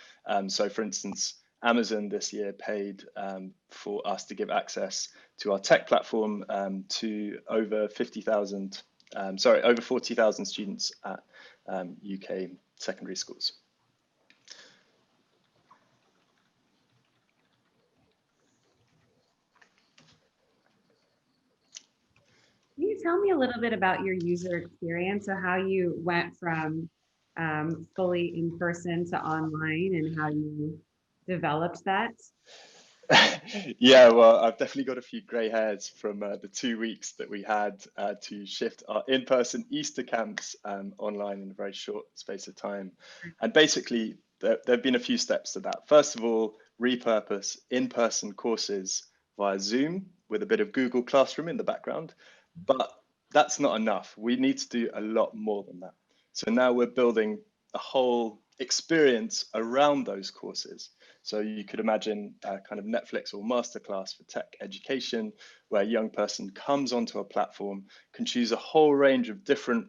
So for instance, Amazon this year paid for us to give access to our tech platform to over 40,000 students at UK secondary schools. Can you tell me a little bit about your user experience, so how you went from fully in person to online and how you developed that? Yeah, well, I've definitely got a few grey hairs from the 2 weeks that we had to shift our in-person Easter camps online in a very short space of time. And basically, there have been a few steps to that. First of all, repurpose in-person courses via Zoom with a bit of Google Classroom in the background. But that's not enough. We need to do a lot more than that. So now we're building a whole experience around those courses. So you could imagine a kind of Netflix or masterclass for tech education, where a young person comes onto a platform, can choose a whole range of different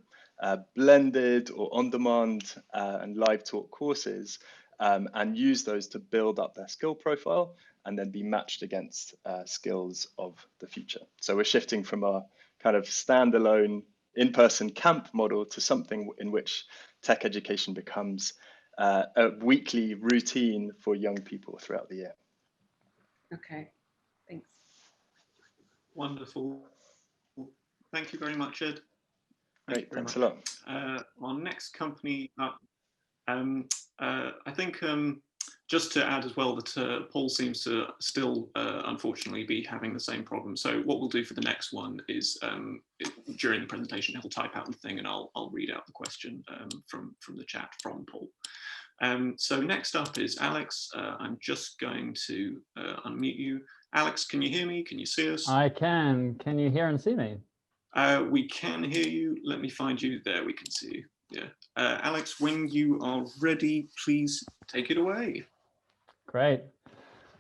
blended or on-demand and live talk courses, and use those to build up their skill profile and then be matched against skills of the future. So we're shifting from a kind of standalone in-person camp model to something in which tech education becomes a weekly routine for young people throughout the year. Okay, thanks. Wonderful. Thank you very much, Ed. Great, thanks a lot. Our next company up, I think just to add as well that Paul seems to still, unfortunately, be having the same problem. So what we'll do for the next one is during the presentation, he'll type out the thing and I'll read out the question from the chat from Paul. So next up is Alex. I'm just going to unmute you. Alex, can you hear me? Can you see us? I can. Can you hear and see me? We can hear you. Let me find you. There, we can see you. Yeah. Alex, when you are ready, please take it away. Great.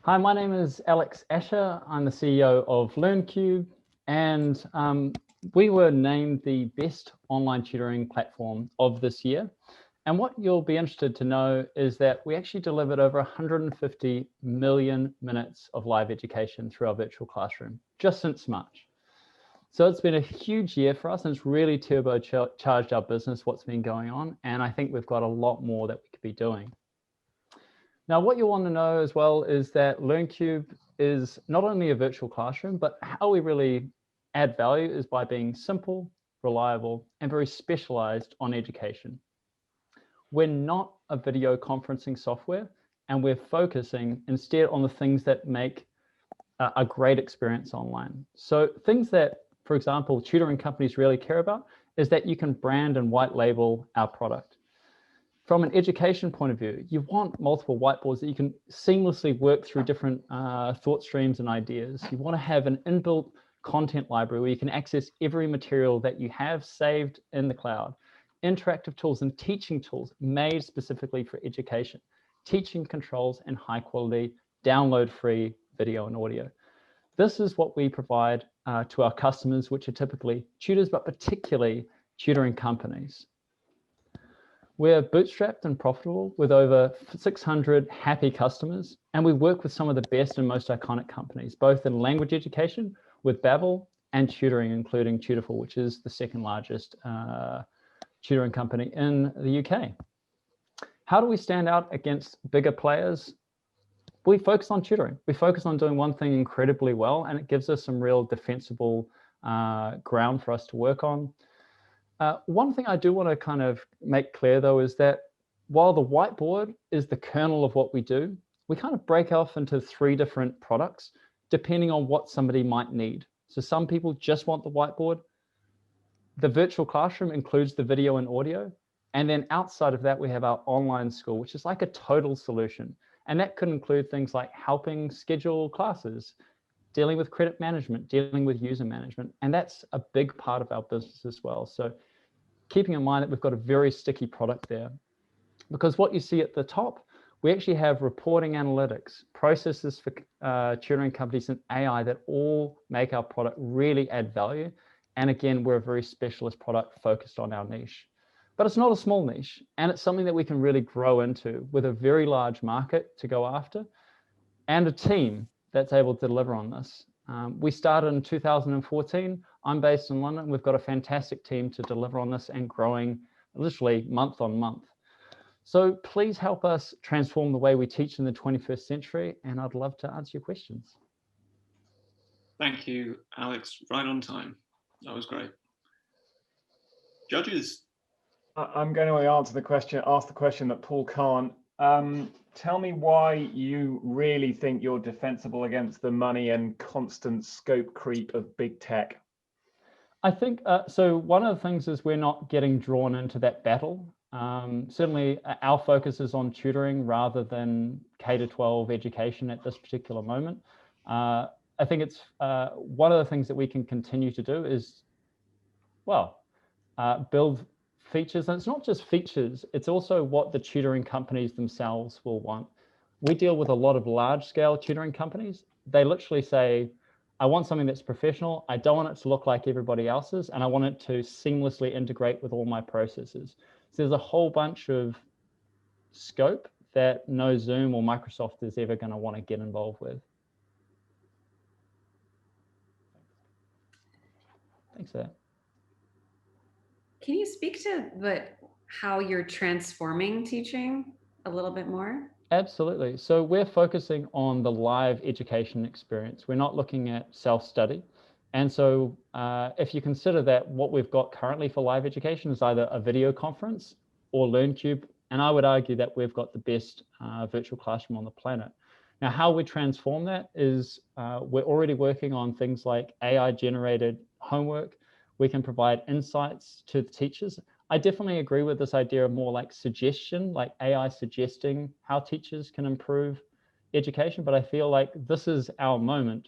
Hi, my name is Alex Asher. I'm the CEO of LearnCube, and we were named the best online tutoring platform of this year. And what you'll be interested to know is that we actually delivered over 150 million minutes of live education through our virtual classroom just since March. So it's been a huge year for us, and it's really turbocharged our business, what's been going on. And I think we've got a lot more that we could be doing. Now, what you want to know as well is that LearnCube is not only a virtual classroom, but how we really add value is by being simple, reliable, and very specialized on education. We're not a video conferencing software, and we're focusing instead on the things that make a great experience online. So things that, for example, tutoring companies really care about is that you can brand and white label our product. From an education point of view, you want multiple whiteboards that you can seamlessly work through different thought streams and ideas. You want to have an inbuilt content library where you can access every material that you have saved in the cloud. Interactive tools and teaching tools made specifically for education. Teaching controls and high quality, download-free video and audio. This is what we provide to our customers, which are typically tutors, but particularly tutoring companies. We're bootstrapped and profitable with over 600 happy customers, and we work with some of the best and most iconic companies, both in language education with Babbel and tutoring, including Tutorful, which is the second largest tutoring company in the UK. How do we stand out against bigger players? We focus on tutoring. We focus on doing one thing incredibly well, and it gives us some real defensible ground for us to work on. One thing I do want to kind of make clear, though, is that while the whiteboard is the kernel of what we do, we kind of break off into 3 different products, depending on what somebody might need. So some people just want the whiteboard. The virtual classroom includes the video and audio. And then outside of that, we have our online school, which is like a total solution. And that could include things like helping schedule classes, dealing with credit management, dealing with user management. And that's a big part of our business as well. So keeping in mind that we've got a very sticky product there, because what you see at the top, we actually have reporting analytics, processes for tutoring companies and AI that all make our product really add value. And again, we're a very specialist product focused on our niche. But it's not a small niche, and it's something that we can really grow into with a very large market to go after and a team that's able to deliver on this. We started in 2014. I'm based in London. We've got a fantastic team to deliver on this and growing literally month on month. So please help us transform the way we teach in the 21st century, and I'd love to answer your questions. Thank you, Alex. Right on time. That was great. Judges. I'm going to ask the question that Paul can't. Tell me why you really think you're defensible against the money and constant scope creep of big tech. I think, so one of the things is we're not getting drawn into that battle. Certainly our focus is on tutoring rather than K-12 education at this particular moment. I think it's one of the things that we can continue to do is, well, build features. And it's not just features, it's also what the tutoring companies themselves will want. We deal with a lot of large scale tutoring companies. They literally say, I want something that's professional. I don't want it to look like everybody else's, and I want it to seamlessly integrate with all my processes. So there's a whole bunch of scope that no Zoom or Microsoft is ever going to want to get involved with. Thanks for that. Can you speak to how you're transforming teaching a little bit more? Absolutely. So we're focusing on the live education experience. We're not looking at self-study. And so if you consider that what we've got currently for live education is either a video conference or LearnCube, and I would argue that we've got the best virtual classroom on the planet. Now, how we transform that is we're already working on things like AI-generated homework. We can provide insights to the teachers. I definitely agree with this idea of more like suggestion, like AI suggesting how teachers can improve education. But I feel like this is our moment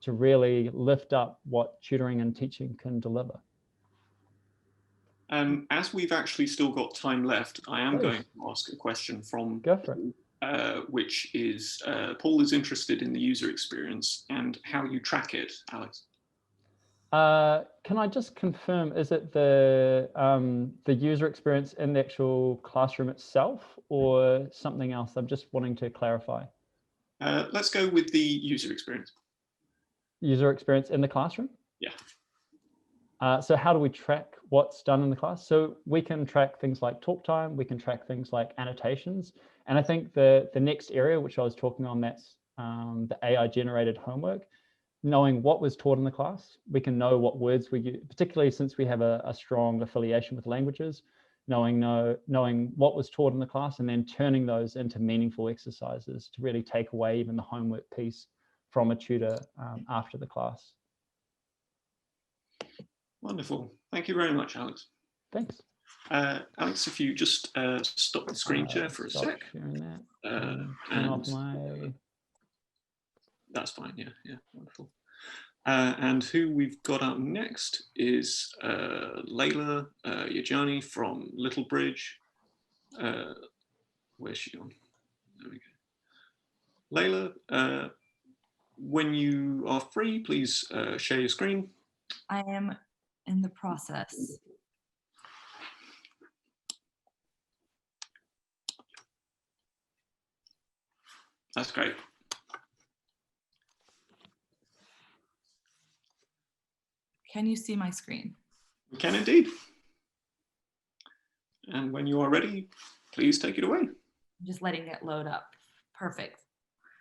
to really lift up what tutoring and teaching can deliver. As we've actually still got time left, I am going to ask a question from Paul, which is, Paul is interested in the user experience and how you track it, Alex. Can I just confirm, is it the user experience in the actual classroom itself or something else? I'm just wanting to clarify. Let's go with the user experience. User experience in the classroom? Yeah. So how do we track what's done in the class? So we can track things like talk time, we can track things like annotations. And I think the next area, which I was talking on, that's the AI generated homework. Knowing what was taught in the class, we can know what words we use, particularly since we have a strong affiliation with languages, knowing what was taught in the class and then turning those into meaningful exercises to really take away even the homework piece from a tutor after the class. Wonderful. Thank you very much, Alex. Thanks. Alex, if you just stop the screen share for a sec. Sharing that. Turn off my... That's fine, yeah, wonderful. And who we've got up next is Layla Yajani from Little Bridge. Where's she on? There we go. Layla, when you are free, please share your screen. I am in the process. That's great. Can you see my screen? We can indeed. And when you are ready, please take it away. I'm just letting it load up. Perfect.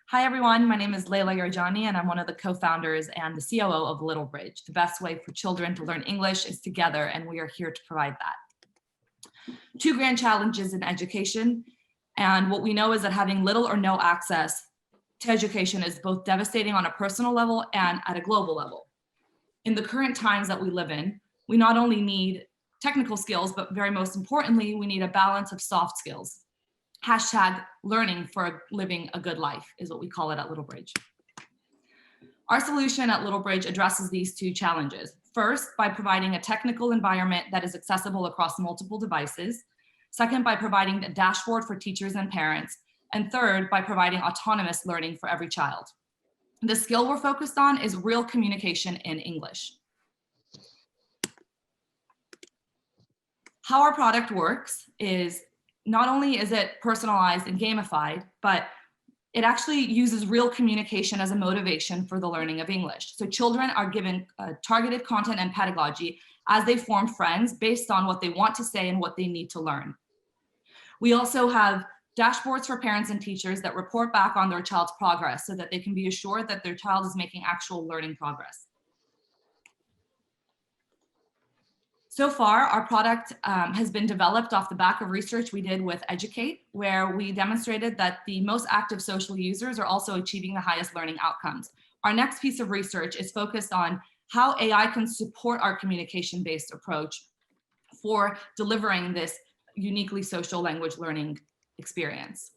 Hi, everyone. My name is Layla Yarjani, and I'm one of the co-founders and the COO of Little Bridge. The best way for children to learn English is together, and we are here to provide that. Two grand challenges in education. And what we know is that having little or no access to education is both devastating on a personal level and at a global level. In the current times that we live in, we not only need technical skills, but very most importantly, we need a balance of soft skills. Hashtag learning for living a good life is what we call it at Little Bridge. Our solution at Little Bridge addresses these two challenges. First, by providing a technical environment that is accessible across multiple devices. Second, by providing a dashboard for teachers and parents. And third, by providing autonomous learning for every child. The skill we're focused on is real communication in English. How our product works is not only is it personalized and gamified, but it actually uses real communication as a motivation for the learning of English. So children are given targeted content and pedagogy as they form friends based on what they want to say and what they need to learn. We also have dashboards for parents and teachers that report back on their child's progress so that they can be assured that their child is making actual learning progress. So far, our product has been developed off the back of research we did with Educate, where we demonstrated that the most active social users are also achieving the highest learning outcomes. Our next piece of research is focused on how AI can support our communication-based approach for delivering this uniquely social language learning experience.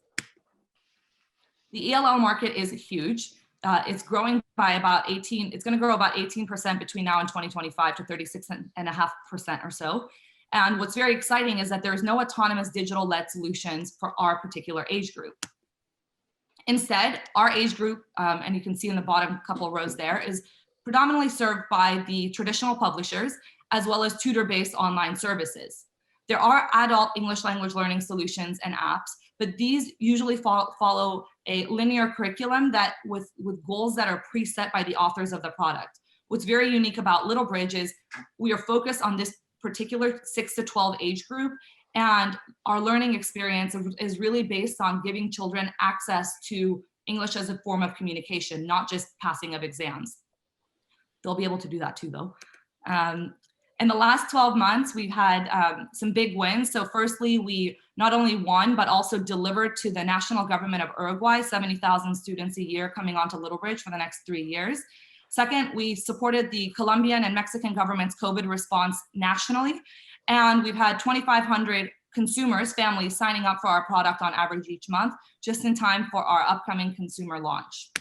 The ELL market is huge. It's growing by about 18, it's gonna grow about 18% between now and 2025 to 36.5% or so. And what's very exciting is that there's no autonomous digital-led solutions for our particular age group. Instead, our age group, and you can see in the bottom couple rows there, is predominantly served by the traditional publishers, as well as tutor-based online services. There are adult English language learning solutions and apps, but these usually follow a linear curriculum that with goals that are preset by the authors of the product. What's very unique about Little Bridge is we are focused on this particular 6 to 12 age group, and our learning experience is really based on giving children access to English as a form of communication, not just passing of exams. They'll be able to do that too, though. In the last 12 months, we've had some big wins. So firstly, we not only won, but also delivered to the national government of Uruguay, 70,000 students a year coming onto Little Bridge for the next 3 years. Second, we supported the Colombian and Mexican government's COVID response nationally. And we've had 2,500 consumers, families signing up for our product on average each month, just in time for our upcoming consumer launch.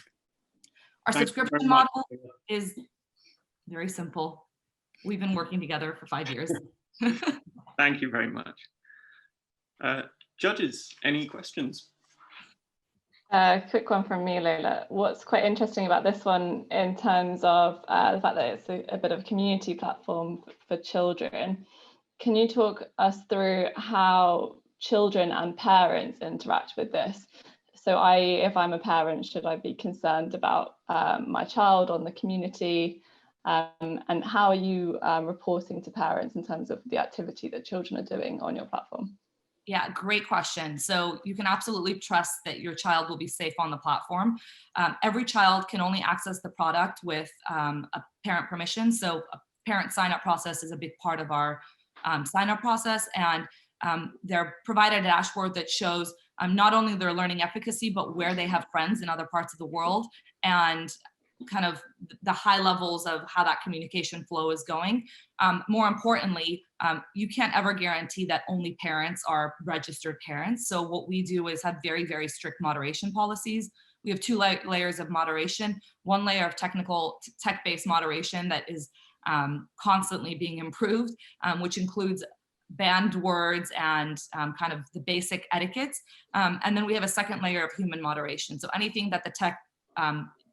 Our subscription model is very simple. We've been working together for 5 years. Thank you very much. Judges, any questions? Quick one from me, Lola. What's quite interesting about this one in terms of the fact that it's a bit of a community platform for children. Can you talk us through how children and parents interact with this? So if I'm a parent, should I be concerned about my child on the community? And how are you reporting to parents in terms of the activity that children are doing on your platform? Yeah, great question. So you can absolutely trust that your child will be safe on the platform. Every child can only access the product with a parent permission. So a parent sign-up process is a big part of our sign-up process. And they're provided a dashboard that shows not only their learning efficacy, but where they have friends in other parts of the world, and kind of the high levels of how that communication flow is going. More importantly, you can't ever guarantee that only parents are registered parents. So what we do is have very, very strict moderation policies. We have 2 layers of moderation, 1 layer of tech-based moderation that is constantly being improved, which includes banned words and kind of the basic etiquettes. And then we have a 2nd layer of human moderation. So anything that the tech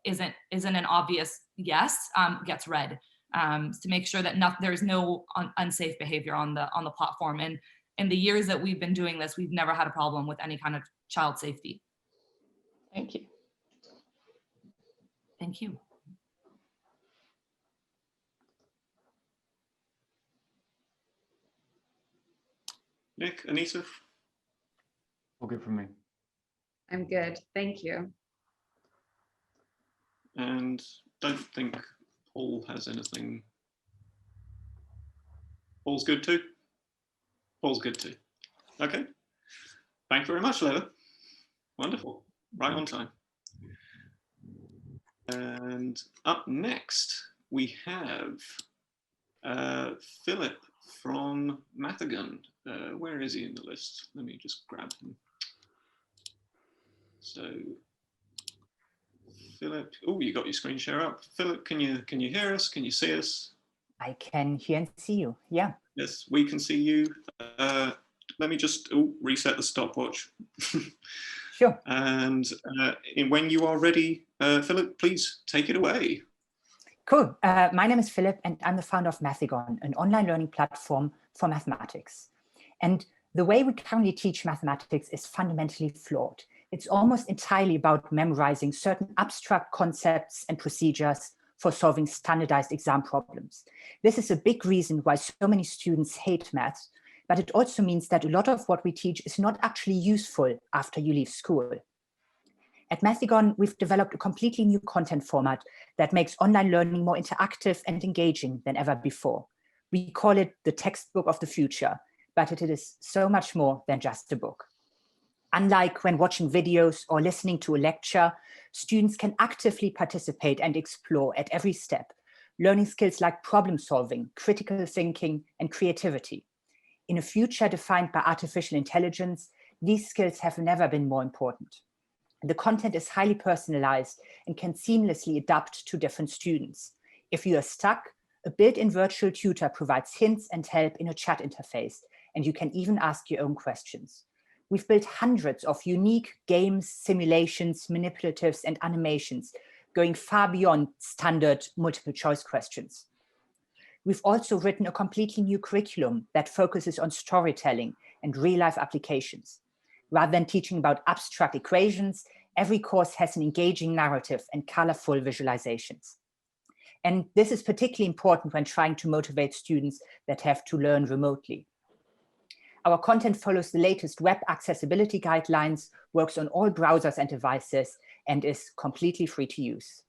isn't an obvious yes gets read to make sure that there's no unsafe behavior on the platform. And in the years that we've been doing this, we've never had a problem with any kind of child safety. Thank you. Thank you. Nick, Anissa? All good from me. I'm good, thank you. And don't think Paul has anything. Paul's good too? Paul's good too. Okay. Thank you very much, Leila. Wonderful. Right on time. And up next, we have Philip from Mathagon. Where is he in the list? Let me just grab him. So, Philip, oh, you got your screen share up. Philip, can you hear us? Can you see us? I can hear and see you. Yeah. Yes, we can see you. Let me just reset the stopwatch. Sure. And when you are ready, Philip, please take it away. Cool. My name is Philip, and I'm the founder of Mathagon, an online learning platform for mathematics. And the way we currently teach mathematics is fundamentally flawed. It's almost entirely about memorizing certain abstract concepts and procedures for solving standardized exam problems. This is a big reason why so many students hate maths, but it also means that a lot of what we teach is not actually useful after you leave school. At Mathagon, we've developed a completely new content format that makes online learning more interactive and engaging than ever before. We call it the textbook of the future, but it is so much more than just a book. Unlike when watching videos or listening to a lecture, students can actively participate and explore at every step, learning skills like problem solving, critical thinking, and creativity. In a future defined by artificial intelligence, these skills have never been more important. The content is highly personalized and can seamlessly adapt to different students. If you are stuck, a built-in virtual tutor provides hints and help in a chat interface, and you can even ask your own questions. We've built hundreds of unique games, simulations, manipulatives, and animations, going far beyond standard multiple choice questions. We've also written a completely new curriculum that focuses on storytelling and real-life applications. Rather than teaching about abstract equations, every course has an engaging narrative and colorful visualizations. And this is particularly important when trying to motivate students that have to learn remotely. Our content follows the latest web accessibility guidelines, works on all browsers and devices, and is completely free to use.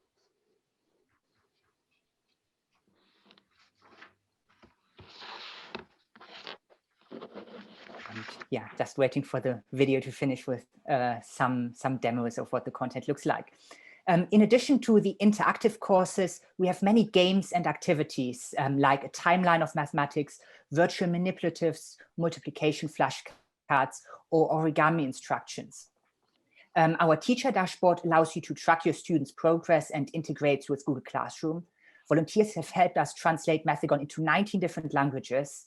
And yeah, just waiting for the video to finish with some demos of what the content looks like. In addition to the interactive courses, we have many games and activities like a timeline of mathematics, virtual manipulatives, multiplication flashcards, or origami instructions. Our teacher dashboard allows you to track your students' progress and integrates with Google Classroom. Volunteers have helped us translate Mathigon into 19 different languages.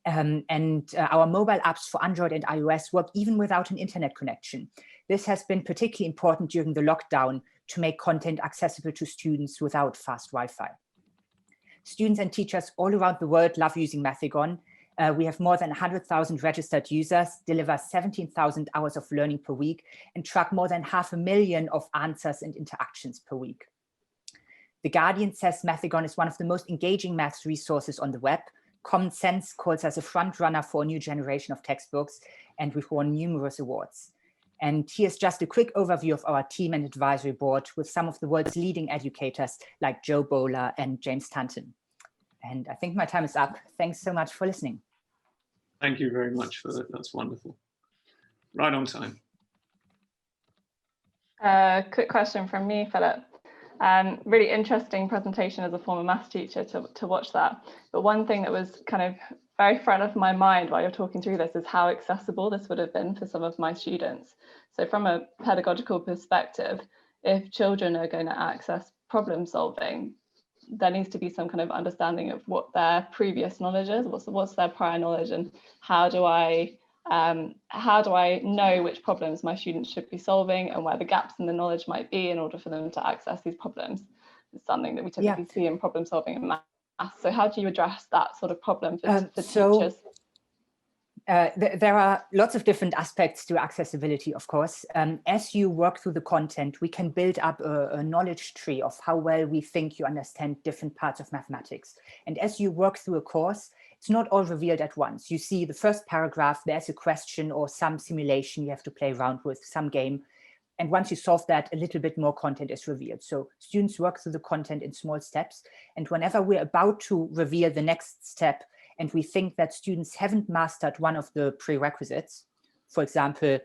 Our mobile apps for Android and iOS work even without an internet connection. This has been particularly important during the lockdown to make content accessible to students without fast Wi-Fi. Students and teachers all around the world love using Mathigon. We have more than 100,000 registered users, deliver 17,000 hours of learning per week, and track more than 500,000 of answers and interactions per week. The Guardian says Mathigon is one of the most engaging maths resources on the web. Common Sense calls us a front runner for a new generation of textbooks, and we've won numerous awards. And here's just a quick overview of our team and advisory board with some of the world's leading educators like Joe Bowler and James Tanton. And I think my time is up. Thanks so much for listening. Thank you very much for that. That's wonderful. Right on time. Quick question from me, Philip. Really interesting presentation as a former maths teacher to watch that. But one thing that was kind of very front of my mind while you're talking through this is how accessible this would have been for some of my students. So from a pedagogical perspective, if children are going to access problem solving, there needs to be some kind of understanding of what their previous knowledge is, what's their prior knowledge, and how do I know which problems my students should be solving and where the gaps in the knowledge might be in order for them to access these problems. It's something that we typically see in problem solving in maths. So how do you address that sort of problem for teachers? There are lots of different aspects to accessibility, of course. As you work through the content, we can build up a knowledge tree of how well we think you understand different parts of mathematics. And as you work through a course, it's not all revealed at once. You see the first paragraph, there's a question or some simulation you have to play around with, some game. And once you solve that, a little bit more content is revealed. So students work through the content in small steps. And whenever we're about to reveal the next step, and we think that students haven't mastered one of the prerequisites, for example,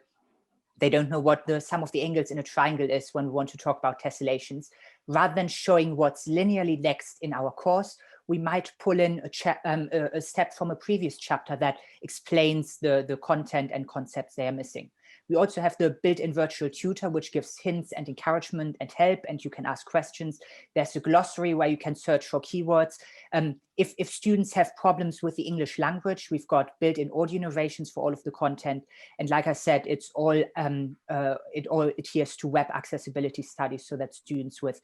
they don't know what the sum of the angles in a triangle is when we want to talk about tessellations, rather than showing what's linearly next in our course, we might pull in a step from a previous chapter that explains the content and concepts they are missing. We also have the built-in virtual tutor, which gives hints and encouragement and help, and you can ask questions. There's a glossary where you can search for keywords. If students have problems with the English language, we've got built-in audio narrations for all of the content. And like I said, it all adheres to web accessibility studies so that students with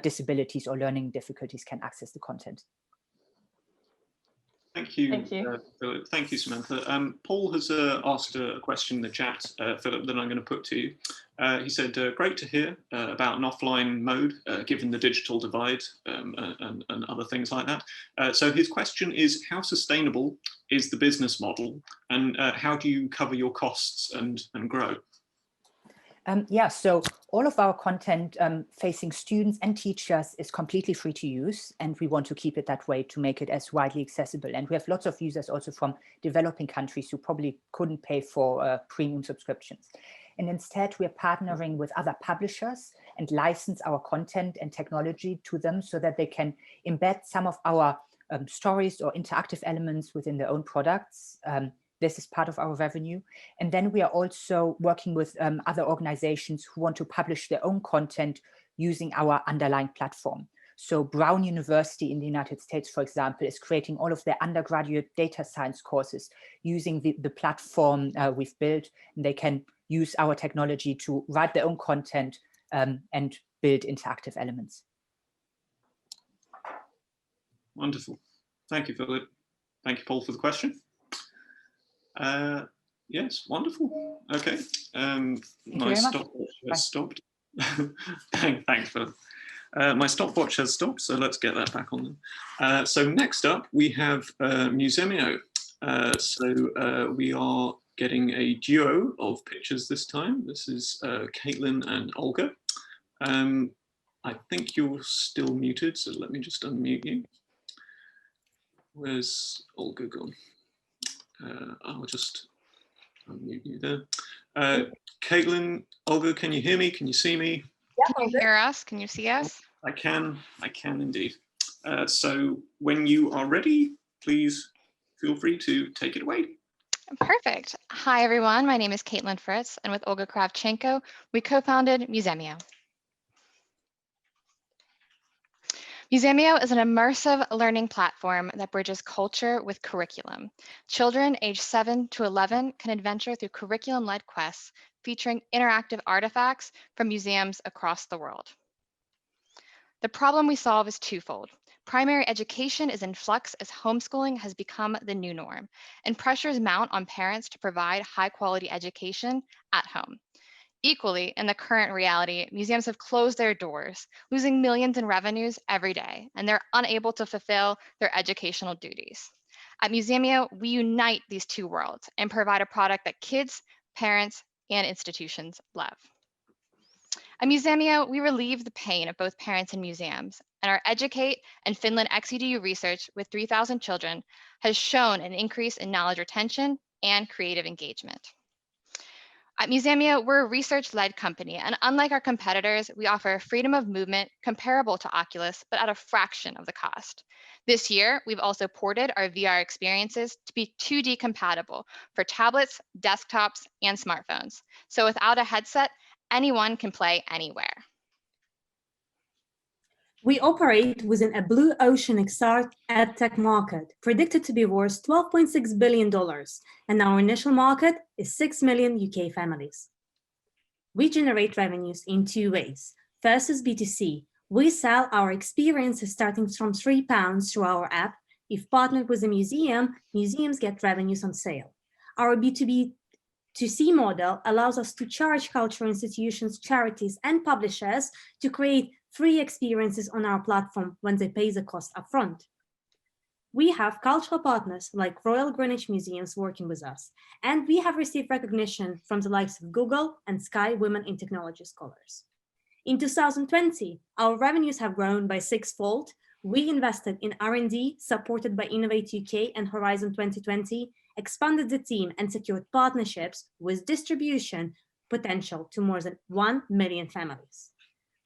disabilities or learning difficulties can access the content. Thank you. Thank you. Philip. Thank you, Samantha. Paul has asked a question in the chat, Philip, that I'm going to put to you. He said, great to hear about an offline mode, given the digital divide and other things like that. So his question is, how sustainable is the business model, and how do you cover your costs and grow? So all of our content facing students and teachers is completely free to use, and we want to keep it that way to make it as widely accessible. And we have lots of users also from developing countries who probably couldn't pay for premium subscriptions. And instead, we are partnering with other publishers and license our content and technology to them so that they can embed some of our stories or interactive elements within their own products. this is part of our revenue. And then we are also working with other organizations who want to publish their own content using our underlying platform. So Brown University in the United States, for example, is creating all of their undergraduate data science courses using the platform we've built. And they can use our technology to write their own content and build interactive elements. Wonderful. Thank you, Philip. Thank you, Paul, for the question. Yes, wonderful. Okay. My stopwatch has stopped. Thanks, Philip. My stopwatch has stopped, so let's get that back on then. So next up, we have Musemio. We are getting a duo of pictures this time. This is Caitlin and Olga. I think you're still muted, so let me just unmute you. Where's Olga gone? I'll just unmute you there. Caitlin, Olga, can you hear me? Can you see me? Can you hear us? Can you see us? I can indeed. So when you are ready, please feel free to take it away. Perfect. Hi, everyone. My name is Caitlin Fritz, and with Olga Kravchenko, we co-founded Musemio. Musemio is an immersive learning platform that bridges culture with curriculum. Children aged 7 to 11 can adventure through curriculum-led quests featuring interactive artifacts from museums across the world. The problem we solve is twofold. Primary education is in flux as homeschooling has become the new norm, and pressures mount on parents to provide high-quality education at home. Equally, in the current reality, museums have closed their doors, losing millions in revenues every day, and they're unable to fulfill their educational duties. At Musemio, we unite these two worlds and provide a product that kids, parents, and institutions love. At Musemio, we relieve the pain of both parents and museums, and our Educate and Finland XEDU research with 3,000 children has shown an increase in knowledge retention and creative engagement. At Musemio, we're a research-led company, and unlike our competitors, we offer freedom of movement comparable to Oculus, but at a fraction of the cost. This year, we've also ported our VR experiences to be 2D compatible for tablets, desktops, and smartphones. So without a headset, anyone can play anywhere. We operate within a blue ocean EdTech market, predicted to be worth $12.6 billion, and our initial market is 6 million UK families. We generate revenues in two ways. First is B2C. We sell our experiences starting from £3 through our app. If partnered with a museum, museums get revenues on sale. Our B2B2C model allows us to charge cultural institutions, charities, and publishers to create free experiences on our platform when they pay the cost upfront. We have cultural partners like Royal Greenwich Museums working with us, and we have received recognition from the likes of Google and Sky Women in Technology Scholars. In 2020, our revenues have grown by sixfold. We invested in R&D, supported by Innovate UK and Horizon 2020, expanded the team and secured partnerships with distribution potential to more than 1 million families.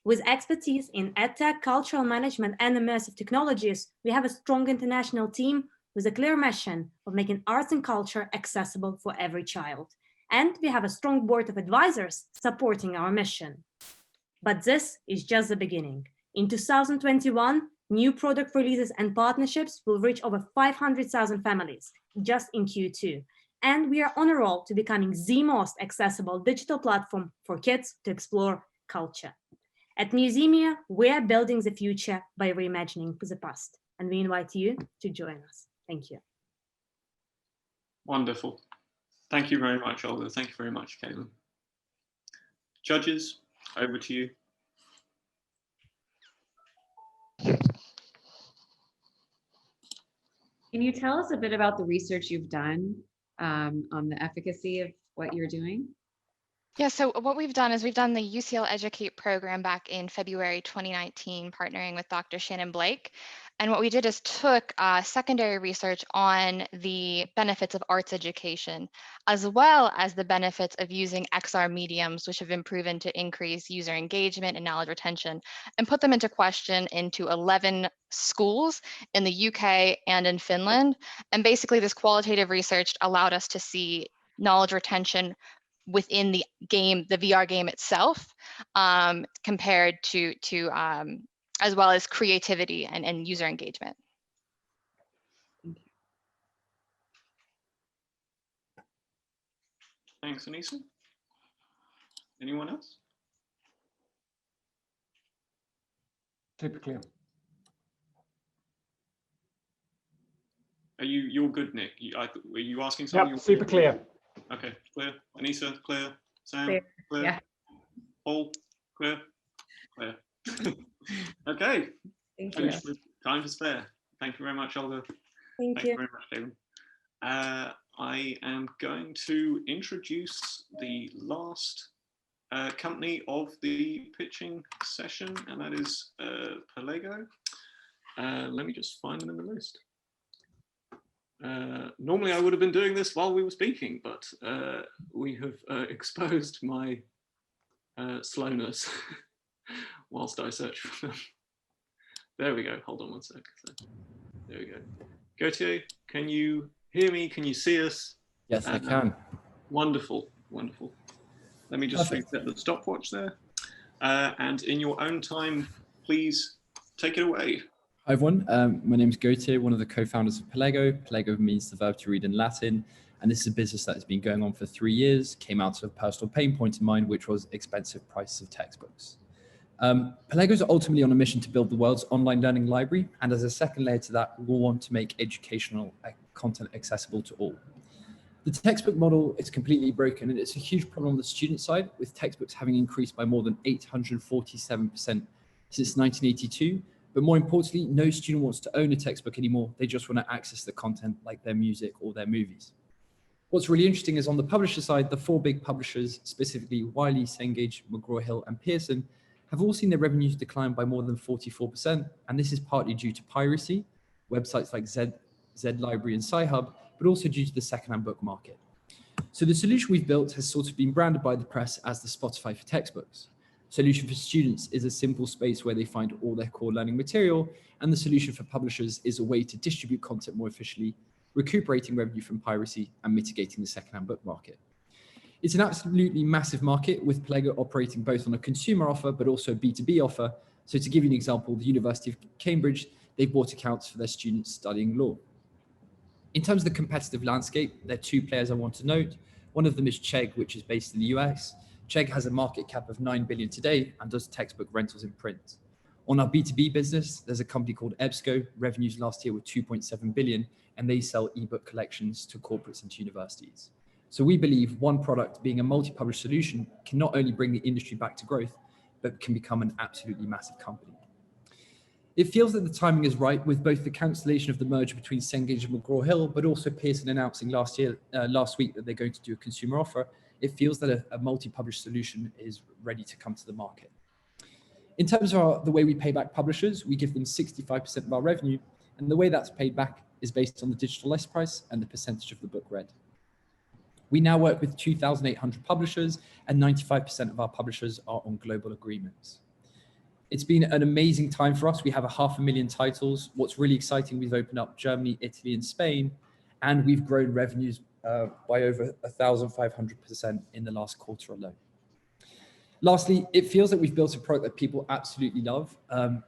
With expertise in EdTech, cultural management, and immersive technologies, we have a strong international team with a clear mission of making arts and culture accessible for every child. And we have a strong board of advisors supporting our mission. But this is just the beginning. In 2021, new product releases and partnerships will reach over 500,000 families just in Q2. And we are on a roll to becoming the most accessible digital platform for kids to explore culture. At Musemio, we are building the future by reimagining the past, and we invite you to join us. Thank you. Wonderful. Thank you very much, Olga. Thank you very much, Caitlin. Judges, over to you. Can you tell us a bit about the research you've done on the efficacy of what you're doing? Yeah, so what we've done is we've done the UCL Educate program back in February 2019, partnering with Dr. Shannon Blake. And what we did is took secondary research on the benefits of arts education, as well as the benefits of using XR mediums, which have been proven to increase user engagement and knowledge retention, and put them into question into 11 schools in the UK and in Finland. And basically this qualitative research allowed us to see knowledge retention within the game, the VR game itself, compared to as well as creativity and user engagement. Thanks, Anissa. Anyone else? Super clear. You're good, Nick? Were you asking Yep, something? super clear. Okay, clear. Anissa, clear. Sam, Clear. clear. Yeah. Paul, clear. Clear. Okay. Thank you. Time for spare. Thank you very much, Olga. Thank Thank you you. very much, David. I am going to introduce the last company of the pitching session, and that is Pelego. Let me just find them in the list. Normally I would have been doing this while we were speaking, but we have exposed my slowness whilst I search for them. There we go. Hold on one sec. There we go. Gautier, can you hear me? Can you see us? Yes, I can. Wonderful, wonderful. Let me just reset the stopwatch there. And in your own time, please take it away. Hi everyone, my name is Gautier, one of the co-founders of Pelego. Pelego means the verb to read in Latin, and this is a business that has been going on for 3 years, came out of a personal pain point in mind, which was expensive prices of textbooks. Pelego is ultimately on a mission to build the world's online learning library, and as a second layer to that, we will want to make educational content accessible to all. The textbook model is completely broken, and it's a huge problem on the student side, with textbooks having increased by more than 847% since 1982. But more importantly, no student wants to own a textbook anymore. They just want to access the content like their music or their movies. What's really interesting is on the publisher side, the 4 big publishers, specifically Wiley, Cengage, McGraw-Hill, and Pearson, have all seen their revenues decline by more than 44%. And this is partly due to piracy, websites like Z Library and Sci-Hub, but also due to the secondhand book market. So the solution we've built has sort of been branded by the press as the Spotify for textbooks. Solution for students is a simple space where they find all their core learning material, and the solution for publishers is a way to distribute content more efficiently, recuperating revenue from piracy and mitigating the secondhand book market. It's an absolutely massive market, with Pelego operating both on a consumer offer but also a B2B offer. So to give you an example, the University of Cambridge, they've bought accounts for their students studying law. In terms of the competitive landscape, there are 2 players I want to note. One of them is Chegg, which is based in the US. Chegg has a market cap of 9 billion today and does textbook rentals in print. On our B2B business, there's a company called EBSCO. Revenues last year were 2.7 billion, and they sell ebook collections to corporates and to universities. So we believe one product being a multi-published solution can not only bring the industry back to growth, but can become an absolutely massive company. It feels that the timing is right, with both the cancellation of the merger between Cengage and McGraw-Hill, but also Pearson announcing last week that they're going to do a consumer offer. It feels that a multi-published solution is ready to come to the market. In terms of the way we pay back publishers, we give them 65% of our revenue, and the way that's paid back is based on the digital list price and the percentage of the book read. We now work with 2,800 publishers, and 95% of our publishers are on global agreements. It's been an amazing time for us. We have 500,000 titles. What's really exciting, we've opened up Germany, Italy, and Spain, and we've grown revenues by over 1,500% in the last quarter alone. Lastly, it feels that we've built a product that people absolutely love.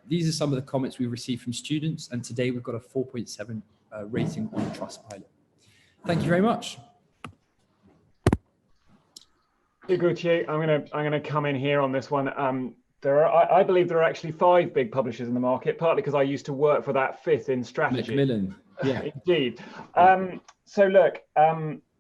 These are some of the comments we've received from students, and today we've got a 4.7 rating on Trustpilot. Thank you very much. Hey, Gautier, I'm gonna come in here on this one. I believe there are actually 5 big publishers in the market, partly because I used to work for that 5th in strategy. Macmillan, yeah. Indeed. So look,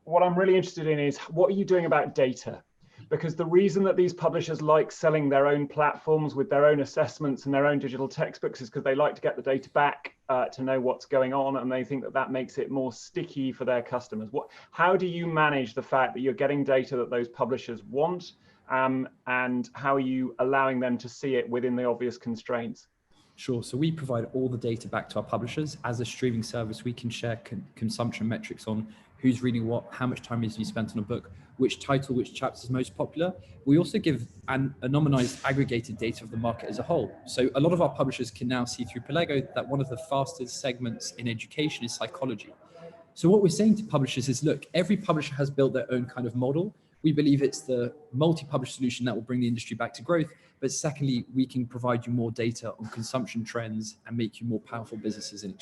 what I'm really interested in is, what are you doing about data? Because the reason that these publishers like selling their own platforms with their own assessments and their own digital textbooks is because they like to get the data back to know what's going on, and they think that that makes it more sticky for their customers. How do you manage the fact that you're getting data that those publishers want, and how are you allowing them to see it within the obvious constraints? Sure. So we provide all the data back to our publishers. As a streaming service, we can share consumption metrics on who's reading what, how much time is you spent on a book, which title, which chapter is most popular. We also give anonymized aggregated data of the market as a whole. So a lot of our publishers can now see through Pelego that one of the fastest segments in education is psychology. So what we're saying to publishers is, look, every publisher has built their own kind of model. We believe it's the multi-publisher solution that will bring the industry back to growth. But secondly, we can provide you more data on consumption trends and make you more powerful businesses in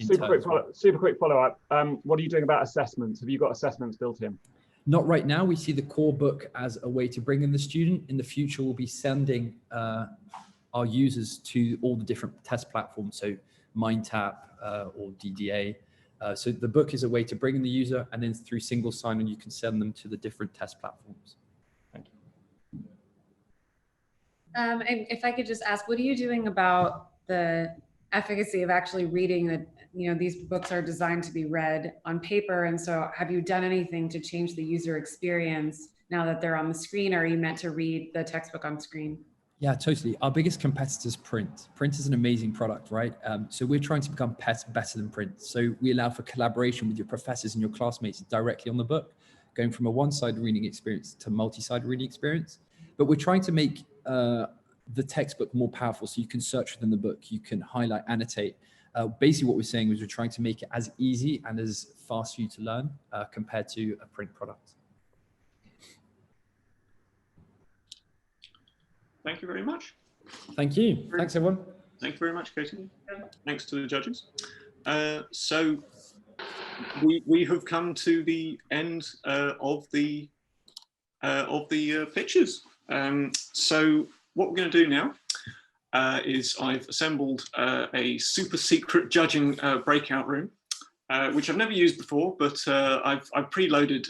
Super quick follow-up. What are you doing about assessments? Have you got assessments built in? Not right now. We see the core book as a way to bring in the student. In the future, we'll be sending our users to all the different test platforms, so MindTap or DDA. So the book is a way to bring in the user, and then through single sign-on, you can send them to the different test platforms. Thank you. And if I could just ask, what are you doing about the efficacy of actually reading that, you know, these books are designed to be read on paper. And so have you done anything to change the user experience now that they're on the screen, or are you meant to read the textbook on screen? Yeah, totally. Our biggest competitor is print. Print is an amazing product, right? So we're trying to become better than print. So we allow for collaboration with your professors and your classmates directly on the book, going from a one-sided reading experience to multi-sided reading experience. But we're trying to make the textbook more powerful, so you can search within the book, you can highlight, annotate. Basically what we're saying is we're trying to make it as easy and as fast for you to learn compared to a print product. Thank you very much. Thank you. Thanks, everyone. Thank you very much, Katie. Thanks to the judges. So we have come to the end of the pitches. So what we're going to do now is I've assembled a super secret judging breakout room, which I've never used before, but I've preloaded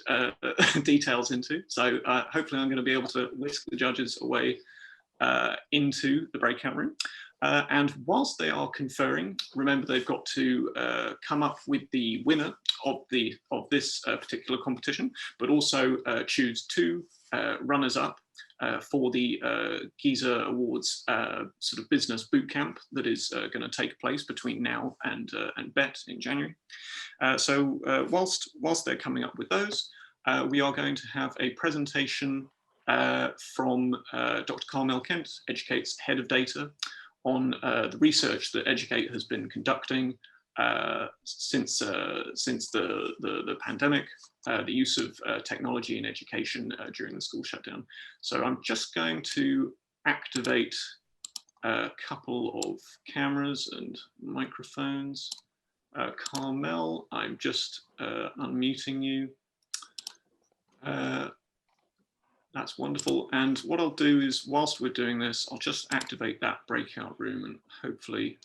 details into. So hopefully I'm going to be able to whisk the judges away into the breakout room. And whilst they are conferring, remember they've got to come up with the winner of this particular competition, but also choose two runners-up for the GESAwards sort of business bootcamp that is going to take place between now and BET in January. So whilst they're coming up with those, we are going to have a presentation from Dr. Carmel Kent, Educate's head of data, on the research that Educate has been conducting since the pandemic, the use of technology in education during the school shutdown. So I'm just going to activate a couple of cameras and microphones. Carmel, I'm just unmuting you. That's wonderful. And what I'll do is, whilst we're doing this, I'll just activate that breakout room and hopefully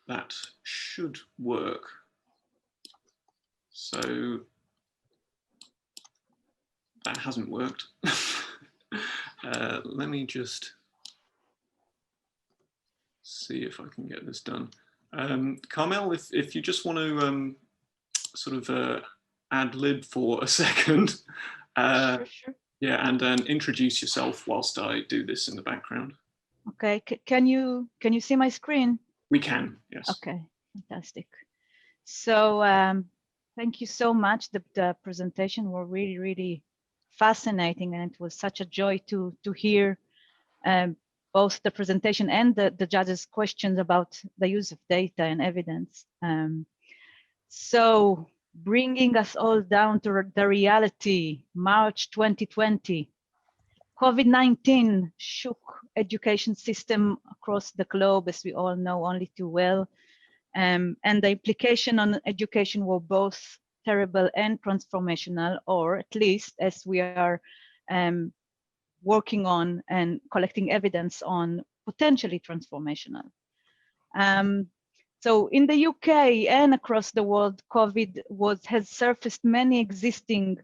that should work. So that hasn't worked. Let me just see if I can get this done. Carmel, if you just want to sort of ad-lib for a second. Sure. Yeah, and then introduce yourself whilst I do this in the background. Okay, can you see my screen? We can, yes. Okay, fantastic. So thank you so much. The presentation were really, really fascinating, and it was such a joy to hear both the presentation and the judges' questions about the use of data and evidence. So bringing us all down to the reality, March 2020, COVID-19 shook education system across the globe, as we all know only too well. And the implication on education were both terrible and transformational, or at least as we are working on and collecting evidence on, potentially transformational. So in the UK and across the world, COVID has surfaced many existing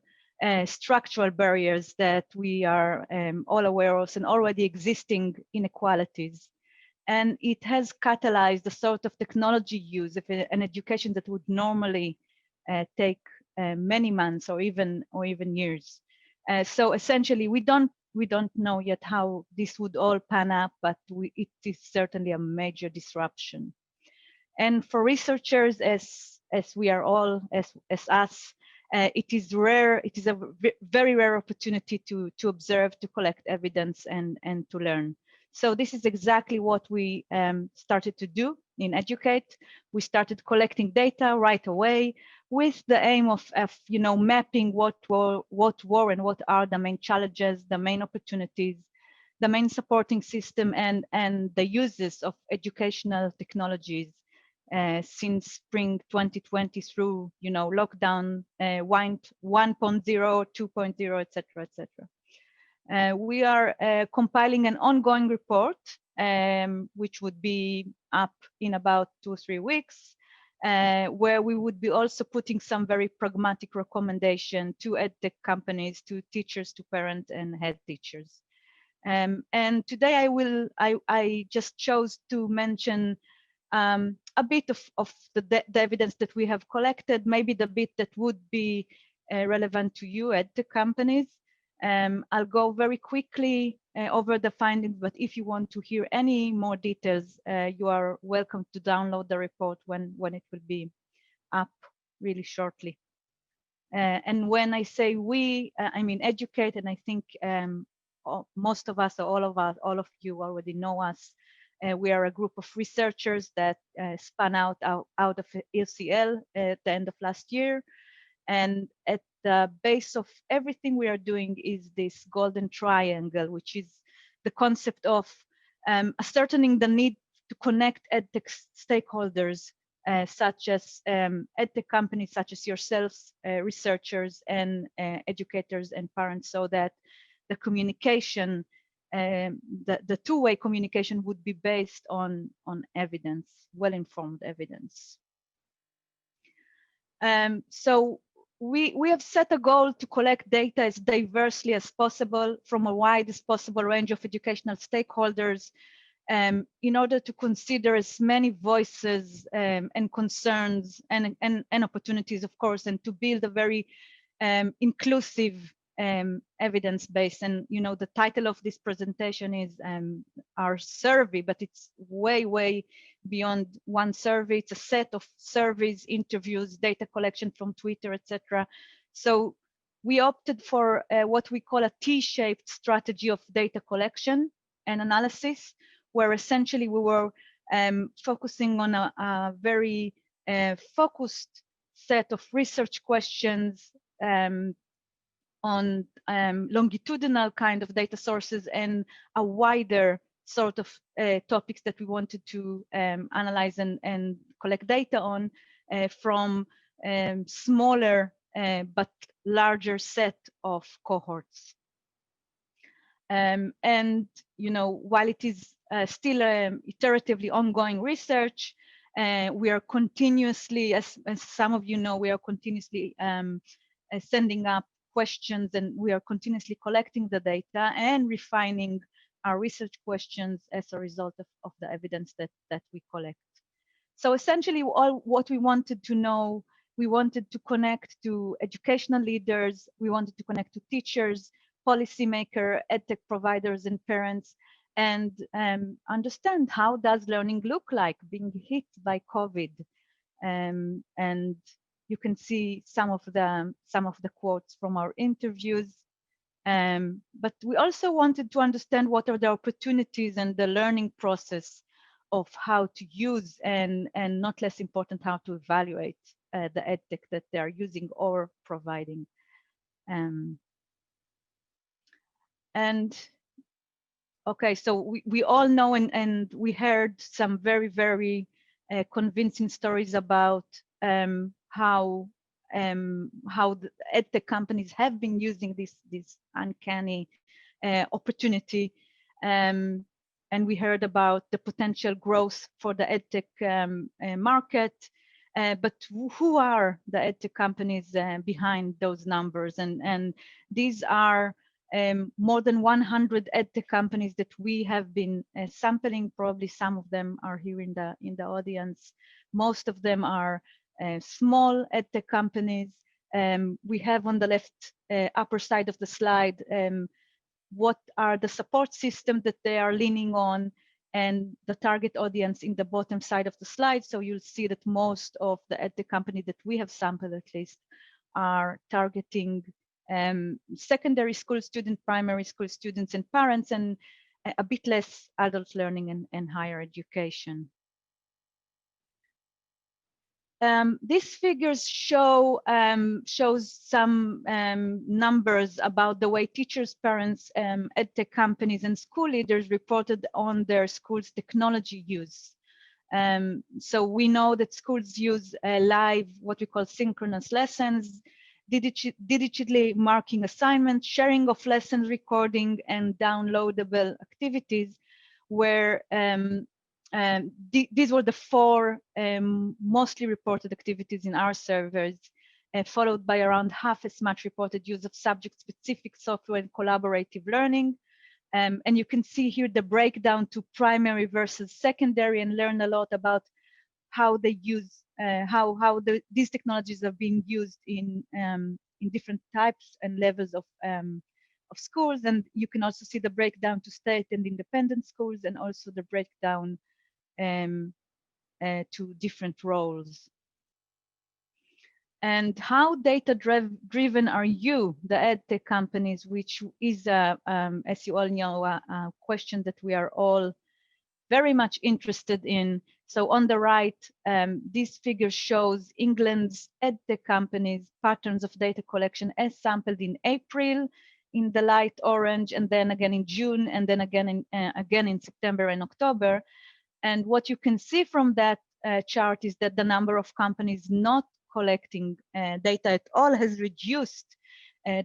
structural barriers that we are all aware of, and already existing inequalities. And it has catalyzed the sort of technology use of an education that would normally take many months or even years. So essentially, we don't we don't know yet how this would all pan out, but it is certainly a major disruption. And for researchers, as we are all, as us, it is rare. It is a very rare opportunity to observe, to collect evidence, and to learn. So this is exactly what we started to do in Educate. We started collecting data right away with the aim of mapping what were and what are the main challenges, the main opportunities, the main supporting system, and the uses of educational technologies since spring 2020 through lockdown 1.0, 2.0, etc., etc. We are compiling an ongoing report, which would be up in about 2 or 3 weeks, where we would be also putting some very pragmatic recommendation to EdTech companies, to teachers, to parents, and head teachers. And today I just chose to mention a bit of the evidence that we have collected, maybe the bit that would be relevant to you at the companies. I'll go very quickly over the findings, but if you want to hear any more details, you are welcome to download the report when it will be up really shortly. And when I say we, I mean Educate, and I think most of us, or all of you already know us. We are a group of researchers that spun out of ECL at the end of last year. And at the base of everything we are doing is this golden triangle, which is the concept of ascertaining the need to connect EdTech stakeholders, such as EdTech companies, such as yourselves, researchers, and educators and parents, so that the communication, the two-way communication would be based on evidence, well-informed evidence. So we have set a goal to collect data as diversely as possible from a wide as possible range of educational stakeholders, in order to consider as many voices and concerns and opportunities, of course, and to build a very inclusive evidence base. And the title of this presentation is our survey, but it's way beyond one survey. It's a set of surveys, interviews, data collection from Twitter, etc. So we opted for what we call a T-shaped strategy of data collection and analysis, where essentially we were focusing on a very focused set of research questions on longitudinal kind of data sources, and a wider sort of topics that we wanted to analyze and collect data on from smaller but larger set of cohorts. And while it is still iteratively ongoing research, we are continuously, as some of you know, we are continuously sending up questions, and we are continuously collecting the data and refining our research questions as a result of the evidence that we collect. So essentially, what we wanted to know, we wanted to connect to educational leaders, we wanted to connect to teachers, policymakers, EdTech providers, and parents, and understand how does learning look like being hit by COVID. And you can see some of the quotes from our interviews. But we also wanted to understand what are the opportunities and the learning process of how to use, and not less important, how to evaluate the EdTech that they are using or providing. And okay, so we all know, and we heard some very convincing stories about how the EdTech companies have been using this uncanny opportunity, and we heard about the potential growth for the EdTech market. But who are the EdTech companies behind those numbers? And these are more than 100 EdTech companies that we have been sampling. Probably some of them are here in the audience. Most of them are small EdTech companies. We have on the left upper side of the slide what are the support systems that they are leaning on, and the target audience in the bottom side of the slide. So you'll see that most of the EdTech companies that we have sampled at least are targeting secondary school students, primary school students and parents, and a bit less adult learning and higher education. These figures shows some numbers about the way teachers, parents, EdTech companies, and school leaders reported on their schools' technology use. So we know that schools use live, what we call synchronous lessons, digitally marking assignments, sharing of lesson recording, and downloadable activities, where these were the four mostly reported activities in our surveys, followed by around half as much reported use of subject-specific software and collaborative learning. And you can see here the breakdown to primary versus secondary, and learn a lot about how they use, these technologies are being used in different types and levels of schools. And you can also see the breakdown to state and independent schools, and also the breakdown to different roles. And how data-driven are you, the EdTech companies, which is, as you all know, a question that we are all very much interested in. So on the right, this figure shows England's EdTech companies' patterns of data collection as sampled in April in the light orange, and then again in June, and then again in September and October. And what you can see from that chart is that the number of companies not collecting data at all has reduced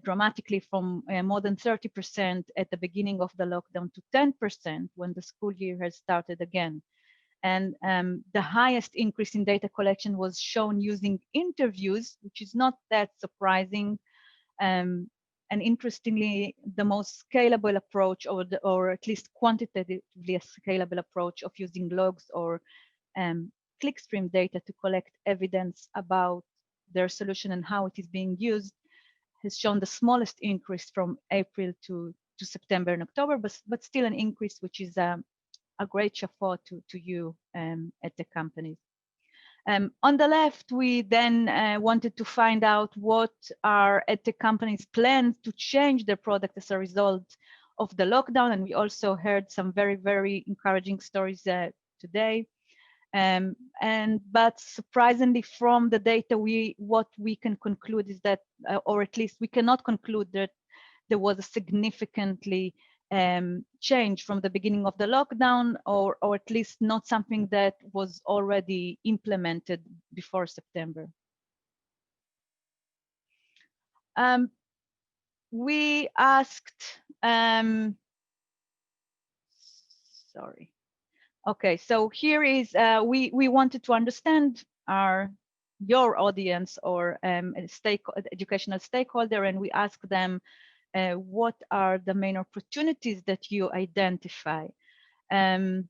dramatically from more than 30% at the beginning of the lockdown to 10% when the school year has started again. And the highest increase in data collection was shown using interviews, which is not that surprising. And interestingly, the most scalable approach, or at least quantitatively scalable approach of using logs or clickstream data to collect evidence about their solution and how it is being used, has shown the smallest increase from April to September and October, but still an increase, which is a great chapeau to you at the companies. On the left, we then wanted to find out what are EdTech companies' plans to change their product as a result of the lockdown. And we also heard some very, very encouraging stories today. But surprisingly, from the data, what we can conclude is that, or at least we cannot conclude that there was a significantly change from the beginning of the lockdown, or at least not something that was already implemented before September. We asked, sorry. Okay, so here is, we wanted to understand your audience, or educational stakeholder, and we asked them what are the main opportunities that you identify. And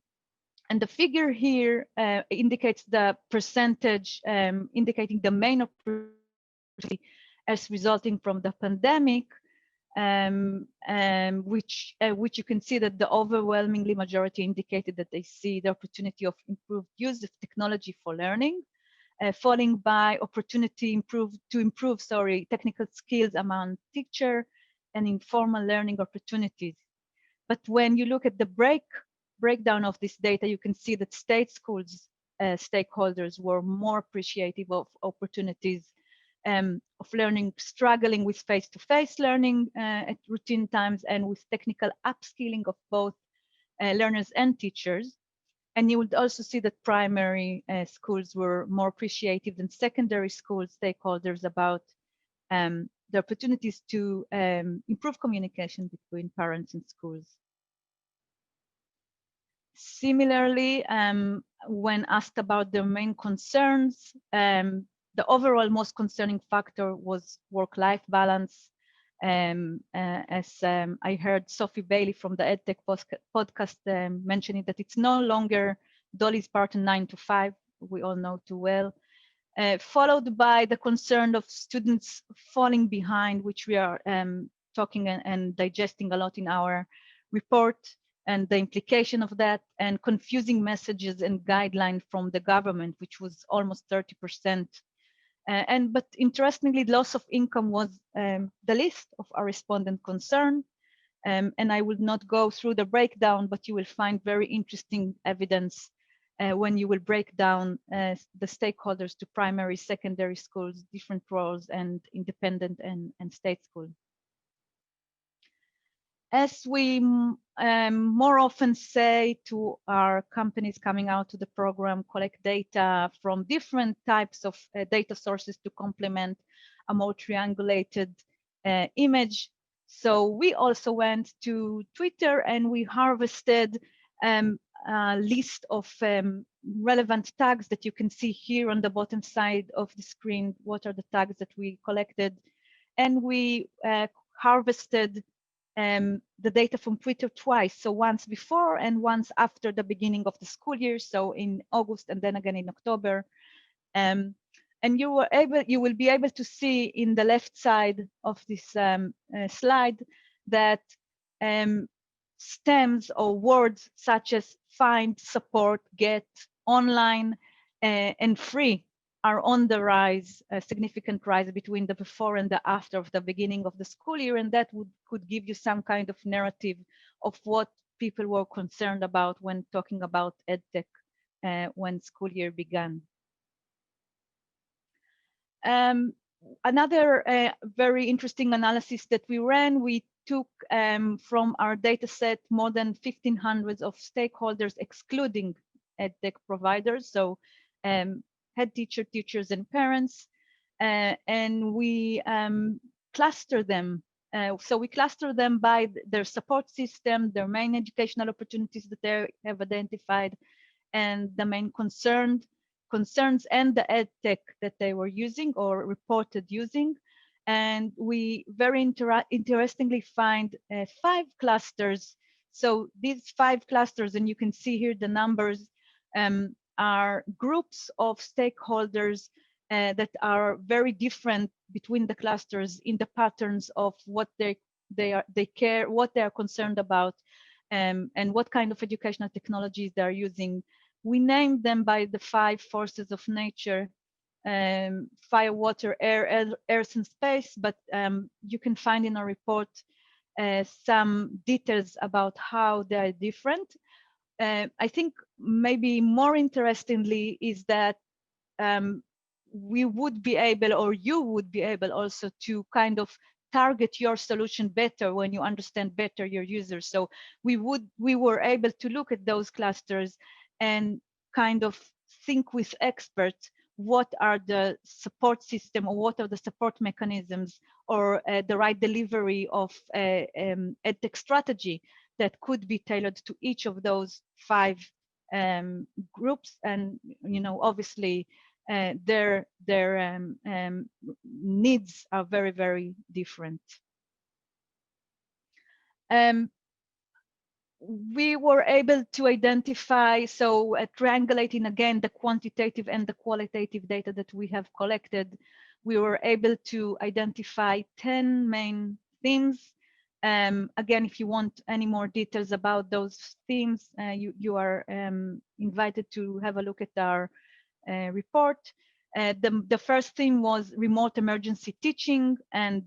the figure here indicates the percentage, indicating the main opportunity as resulting from the pandemic, which you can see that the overwhelmingly majority indicated that they see the opportunity of improved use of technology for learning, following by opportunity to improve technical skills among teacher and informal learning opportunities. But when you look at the breakdown of this data, you can see that state schools stakeholders were more appreciative of opportunities of learning, struggling with face-to-face learning at routine times, and with technical upskilling of both learners and teachers. And you would also see that primary schools were more appreciative than secondary school stakeholders about the opportunities to improve communication between parents and schools. Similarly, when asked about their main concerns, the overall most concerning factor was work-life balance. As I heard Sophie Bailey from the EdTech podcast mentioning that it's no longer Dolly's Parton 9 to 5, we all know too well, followed by the concern of students falling behind, which we are talking and digesting a lot in our report, and the implication of that, and confusing messages and guidelines from the government, which was almost 30%. But interestingly, loss of income was the least of our respondent concern. And I will not go through the breakdown, but you will find very interesting evidence when you will break down the stakeholders to primary, secondary schools, different roles, and independent and state school. As we more often say to our companies coming out to the program, collect data from different types of data sources to complement a more triangulated image. So we also went to Twitter and we harvested a list of relevant tags that you can see here on the bottom side of the screen. What are the tags that we collected? And we harvested the data from Twitter twice, so once before and once after the beginning of the school year, so in August and then again in October. And you will be able to see in the left side of this slide that stems or words such as find, support, get, online, and free are on the rise, a significant rise between the before and the after of the beginning of the school year, and that could give you some kind of narrative of what people were concerned about when talking about EdTech when school year began. Another very interesting analysis that we ran, we took from our data set more than 1,500 of stakeholders, excluding EdTech providers, so head teacher, teachers, and parents, and we cluster them. So we cluster them by their support system, their main educational opportunities that they have identified, and the main concerns and the EdTech that they were using or reported using. And we very interestingly find 5 clusters. So these 5 clusters, and you can see here the numbers, are groups of stakeholders that are very different between the clusters in the patterns of what they care, what they are concerned about, and what kind of educational technologies they are using. We named them by the 5 forces of nature: fire, water, air, earth, and space. But you can find in our report some details about how they are different. I think maybe more interestingly is that we would be able, or you would be able also, to kind of target your solution better when you understand better your users. So we were able to look at those clusters and kind of think with experts what are the support system, or what are the support mechanisms, or the right delivery of EdTech strategy that could be tailored to each of those 5 groups. And obviously their needs are very, very different. We were able to identify, so triangulating again the quantitative and the qualitative data that we have collected, we were able to identify 10 main themes. Again, if you want any more details about those themes, you are invited to have a look at our report. The first theme was remote emergency teaching and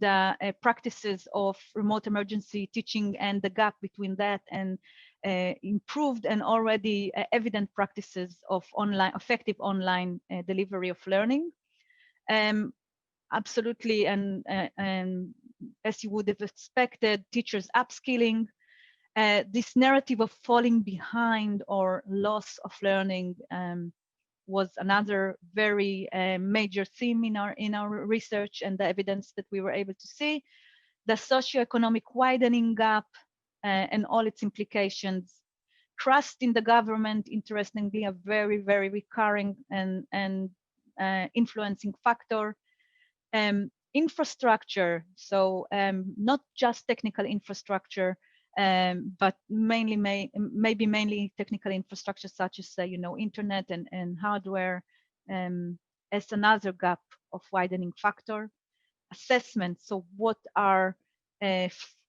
practices of remote emergency teaching, and the gap between that and improved and already evident practices of effective online delivery of learning. Absolutely, and as you would have expected, teachers upskilling. This narrative of falling behind or loss of learning was another very major theme in our research and the evidence that we were able to see. The socioeconomic widening gap and all its implications. Trust in the government, interestingly, a very, very recurring and influencing factor. Infrastructure, so not just technical infrastructure, but maybe mainly technical infrastructure such as internet and hardware, as another gap of widening factor. Assessment, so what are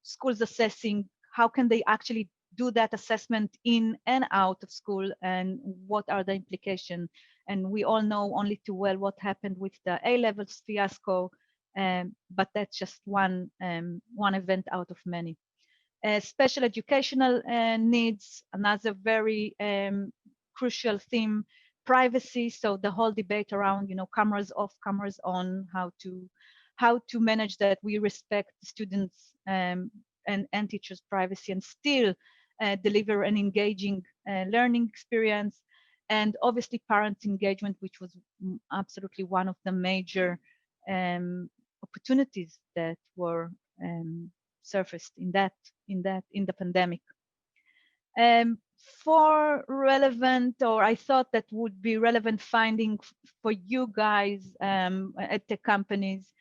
schools assessing, how can they actually do that assessment in and out of school, and what are the implications? And we all know only too well what happened with the A-levels fiasco, but that's just one event out of many. Special educational needs, another very crucial theme. Privacy, so the whole debate around, cameras off, cameras on, how to manage that. We respect students and teachers' privacy and still deliver an engaging learning experience. And obviously parents' engagement, which was absolutely one of the major opportunities that were surfaced in the pandemic. For relevant, or I thought that would be relevant finding for you guys at the companies,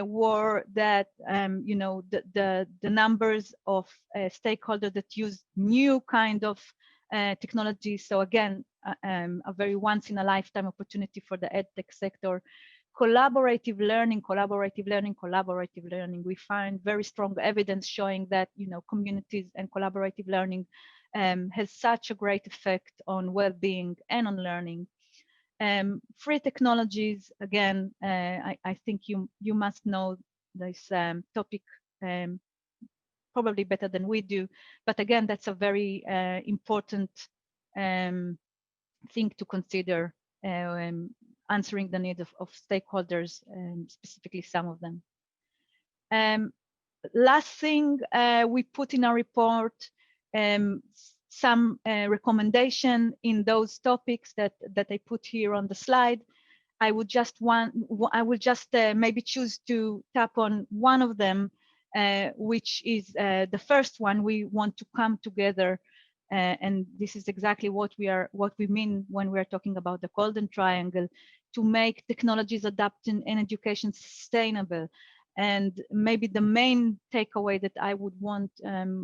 were that the numbers of stakeholders that use new kind of technology. So again, a very once in a lifetime opportunity for the EdTech sector. Collaborative learning. We find very strong evidence showing that communities and collaborative learning has such a great effect on well-being and on learning. Free technologies, again, I think you must know this topic probably better than we do, but again, that's a very important thing to consider, answering the needs of stakeholders, specifically some of them. Last thing we put in our report, some recommendation in those topics that I put here on the slide. I would just maybe choose to tap on one of them, which is the first one. We want to come together, and this is exactly what we mean when we are talking about the golden triangle, to make technologies adapting and education sustainable. And maybe the main takeaway that I would want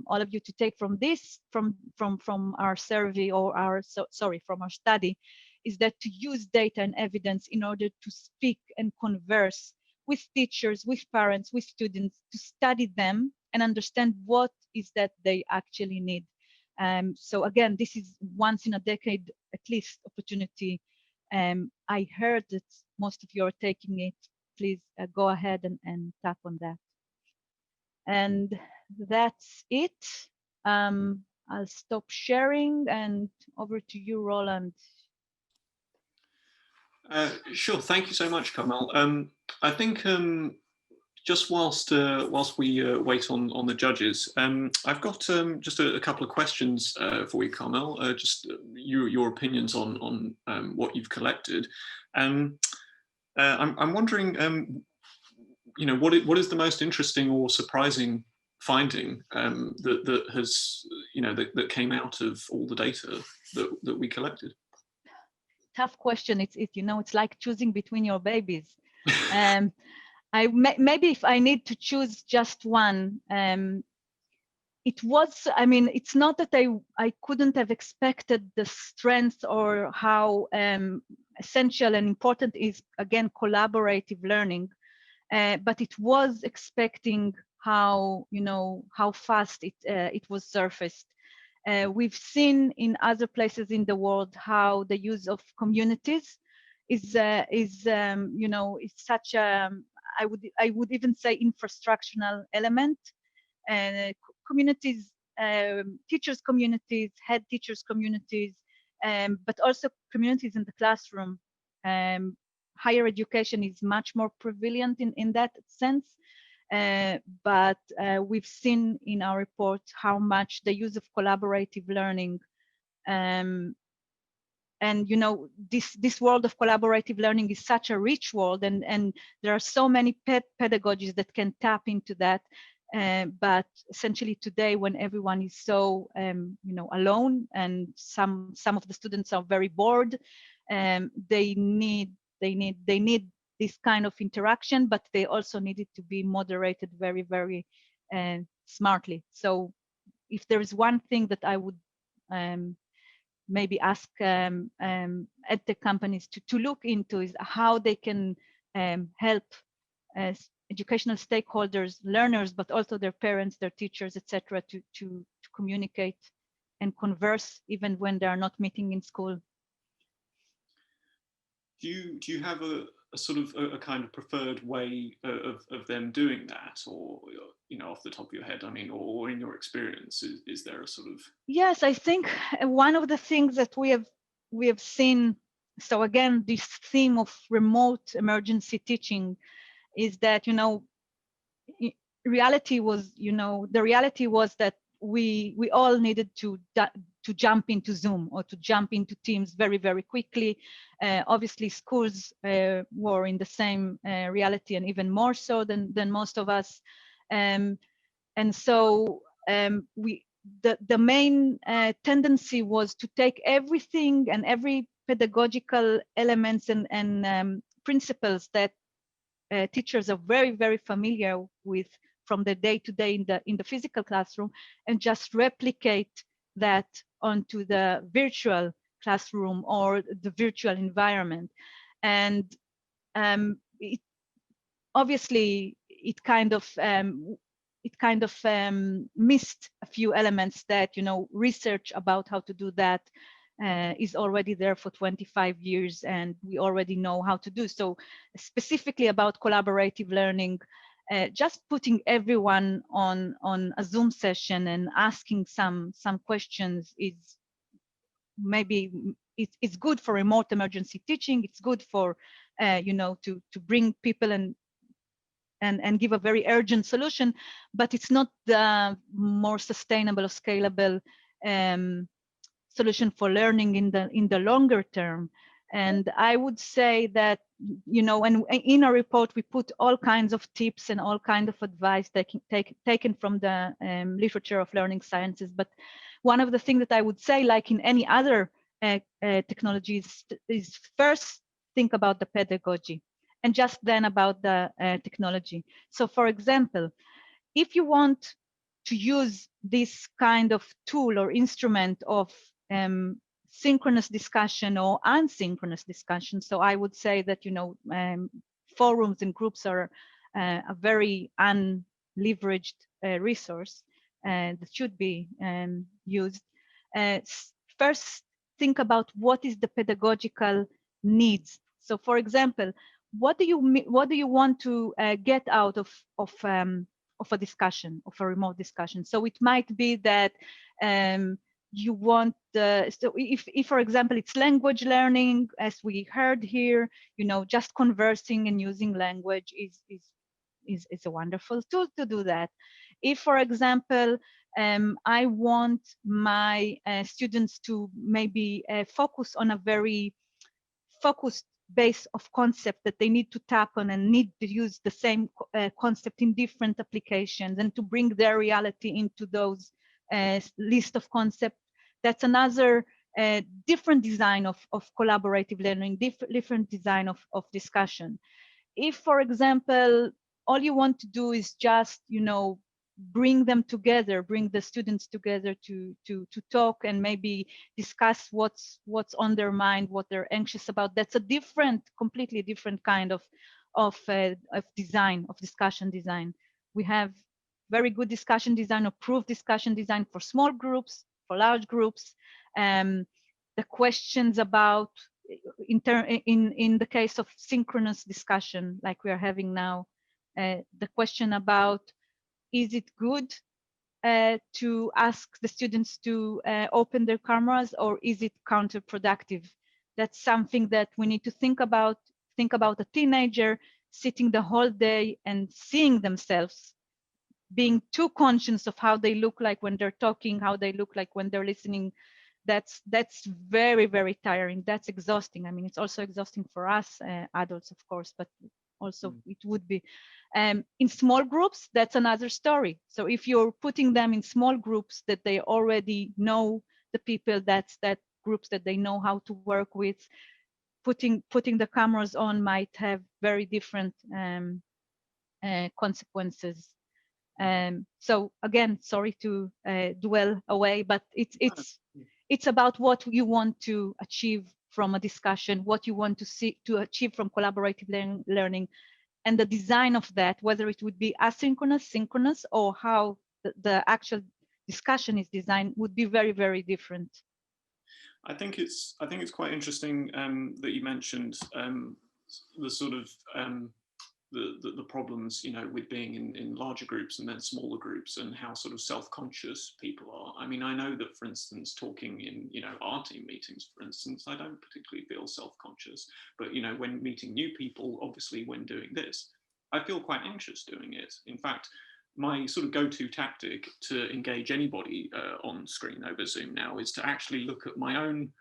all of you to take from this, from our survey, or from our study, is that to use data and evidence in order to speak and converse with teachers, with parents, with students, to study them and understand what is that they actually need. So again, this is once in a decade, at least, opportunity. I heard that most of you are taking it. Please go ahead and tap on that. And that's it. I'll stop sharing and over to you, Roland. Sure, thank you so much, Carmel. I think just whilst we wait on the judges, I've got just a couple of questions for you, Carmel. Just your opinions on what you've collected. I'm wondering, what is the most interesting or surprising finding that has, that came out of all the data that we collected? Tough question. It's like choosing between your babies. Maybe if I need to choose just one, it's not that I couldn't have expected the strength or how essential and important is, again, collaborative learning, but it was expecting how fast it was surfaced. We've seen in other places in the world how the use of communities is such a, I would even say, infrastructural element. Communities, teachers communities, head teachers communities, but also communities in the classroom. Higher education is much more prevalent in that sense. But we've seen in our report how much the use of collaborative learning, and this world of collaborative learning is such a rich world, and there are so many pedagogies that can tap into that. But essentially today, when everyone is so alone, and some of the students are very bored, they need this kind of interaction, but they also need it to be moderated very, very smartly. So if there is one thing that I would maybe ask EdTech companies to look into, is how they can help educational stakeholders, learners, but also their parents, their teachers, etc., to communicate and converse even when they are not meeting in school. Do you have a sort of a kind of preferred way of them doing that, or off the top of your head, I mean, or in your experience, is there a sort of? Yes, I think one of the things that we have seen. So again, this theme of remote emergency teaching is that reality was the reality was that we all needed to jump into Zoom or to jump into Teams very, very quickly. Obviously, schools were in the same reality, and even more so than most of us. And so the main tendency was to take everything and every pedagogical elements and principles that teachers are very, very familiar with from the day to day in the physical classroom, and just replicate that onto the virtual classroom or the virtual environment. And obviously it kind of missed a few elements that research about how to do that is already there for 25 years, and we already know how to do. So specifically about collaborative learning, just putting everyone on a Zoom session and asking some questions is maybe it's good for remote emergency teaching. It's good for to bring people and give a very urgent solution, but it's not the more sustainable or scalable solution for learning in the longer term. And I would say that and in our report we put all kinds of tips and all kinds of advice taken from the literature of learning sciences. But one of the things that I would say, like in any other technologies, is first think about the pedagogy, and just then about the technology. So for example, if you want to use this kind of tool or instrument of synchronous discussion or asynchronous discussion, so I would say that forums and groups are a very unleveraged resource that should be used. First, think about what is the pedagogical needs. So, for example, what do you want to get out of a discussion, of a remote discussion? So it might be that you want so if for example it's language learning, as we heard here, just conversing and using language is a wonderful tool to do that. If for example I want my students to maybe focus on a very focused base of concept that they need to tap on and need to use the same concept in different applications, and to bring their reality into those list of concepts, that's another different design of collaborative learning, different design of discussion. If, for example, all you want to do is just, bring them together, bring the students together to talk and maybe discuss what's on their mind, what they're anxious about, that's a completely different kind of design, of discussion design. We have very good discussion design, approved discussion design for small groups, for large groups. The questions about, in the case of synchronous discussion like we are having now, the question about, is it good to ask the students to open their cameras, or is it counterproductive? That's something that we need to think about. Think about a teenager sitting the whole day and seeing themselves, being too conscious of how they look like when they're talking, how they look like when they're listening. That's very, very tiring. That's exhausting. I mean, it's also exhausting for us adults, of course, but also it would be. In small groups, that's another story. So if you're putting them in small groups that they already know the people, that's that groups that they know how to work with, putting the cameras on might have very different consequences. So again, sorry to dwell away, but it's about what you want to achieve from a discussion, what you want to see to achieve from collaborative learning, and the design of that, whether it would be asynchronous, synchronous, or how the actual discussion is designed, would be very, very different. I think it's quite interesting that you mentioned the sort of the problems, you know, with being in larger groups and then smaller groups, and how sort of self-conscious people are. I mean, I know that, for instance, talking in, you know, our team meetings, for instance, I don't particularly feel self-conscious, but, you know, when meeting new people, obviously when doing this, I feel quite anxious doing it. In fact, my sort of go-to tactic to engage anybody on screen over Zoom now is to actually look at my own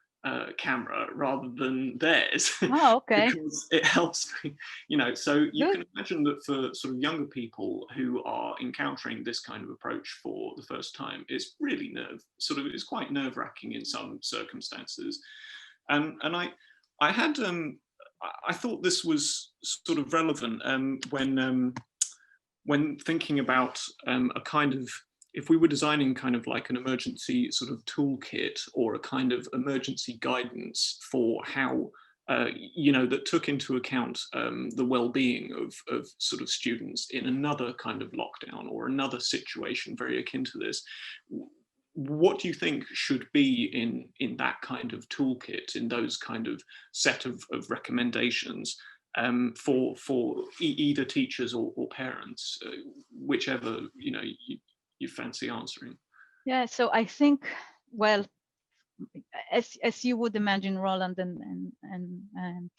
camera rather than theirs. Oh, okay. Because it helps me, you know. So you can imagine that for sort of younger people who are encountering this kind of approach for the first time, it's really it's quite nerve-wracking in some circumstances. And I had I thought this was sort of relevant when thinking about a kind of, if we were designing kind of like an emergency sort of toolkit or a kind of emergency guidance for how, you know, that took into account the well-being of sort of students in another kind of lockdown or another situation very akin to this, what do you think should be in that kind of toolkit, in those kind of set of recommendations for either teachers or parents, whichever, you know, you fancy answering? Yeah, so I think, well, as you would imagine, Roland and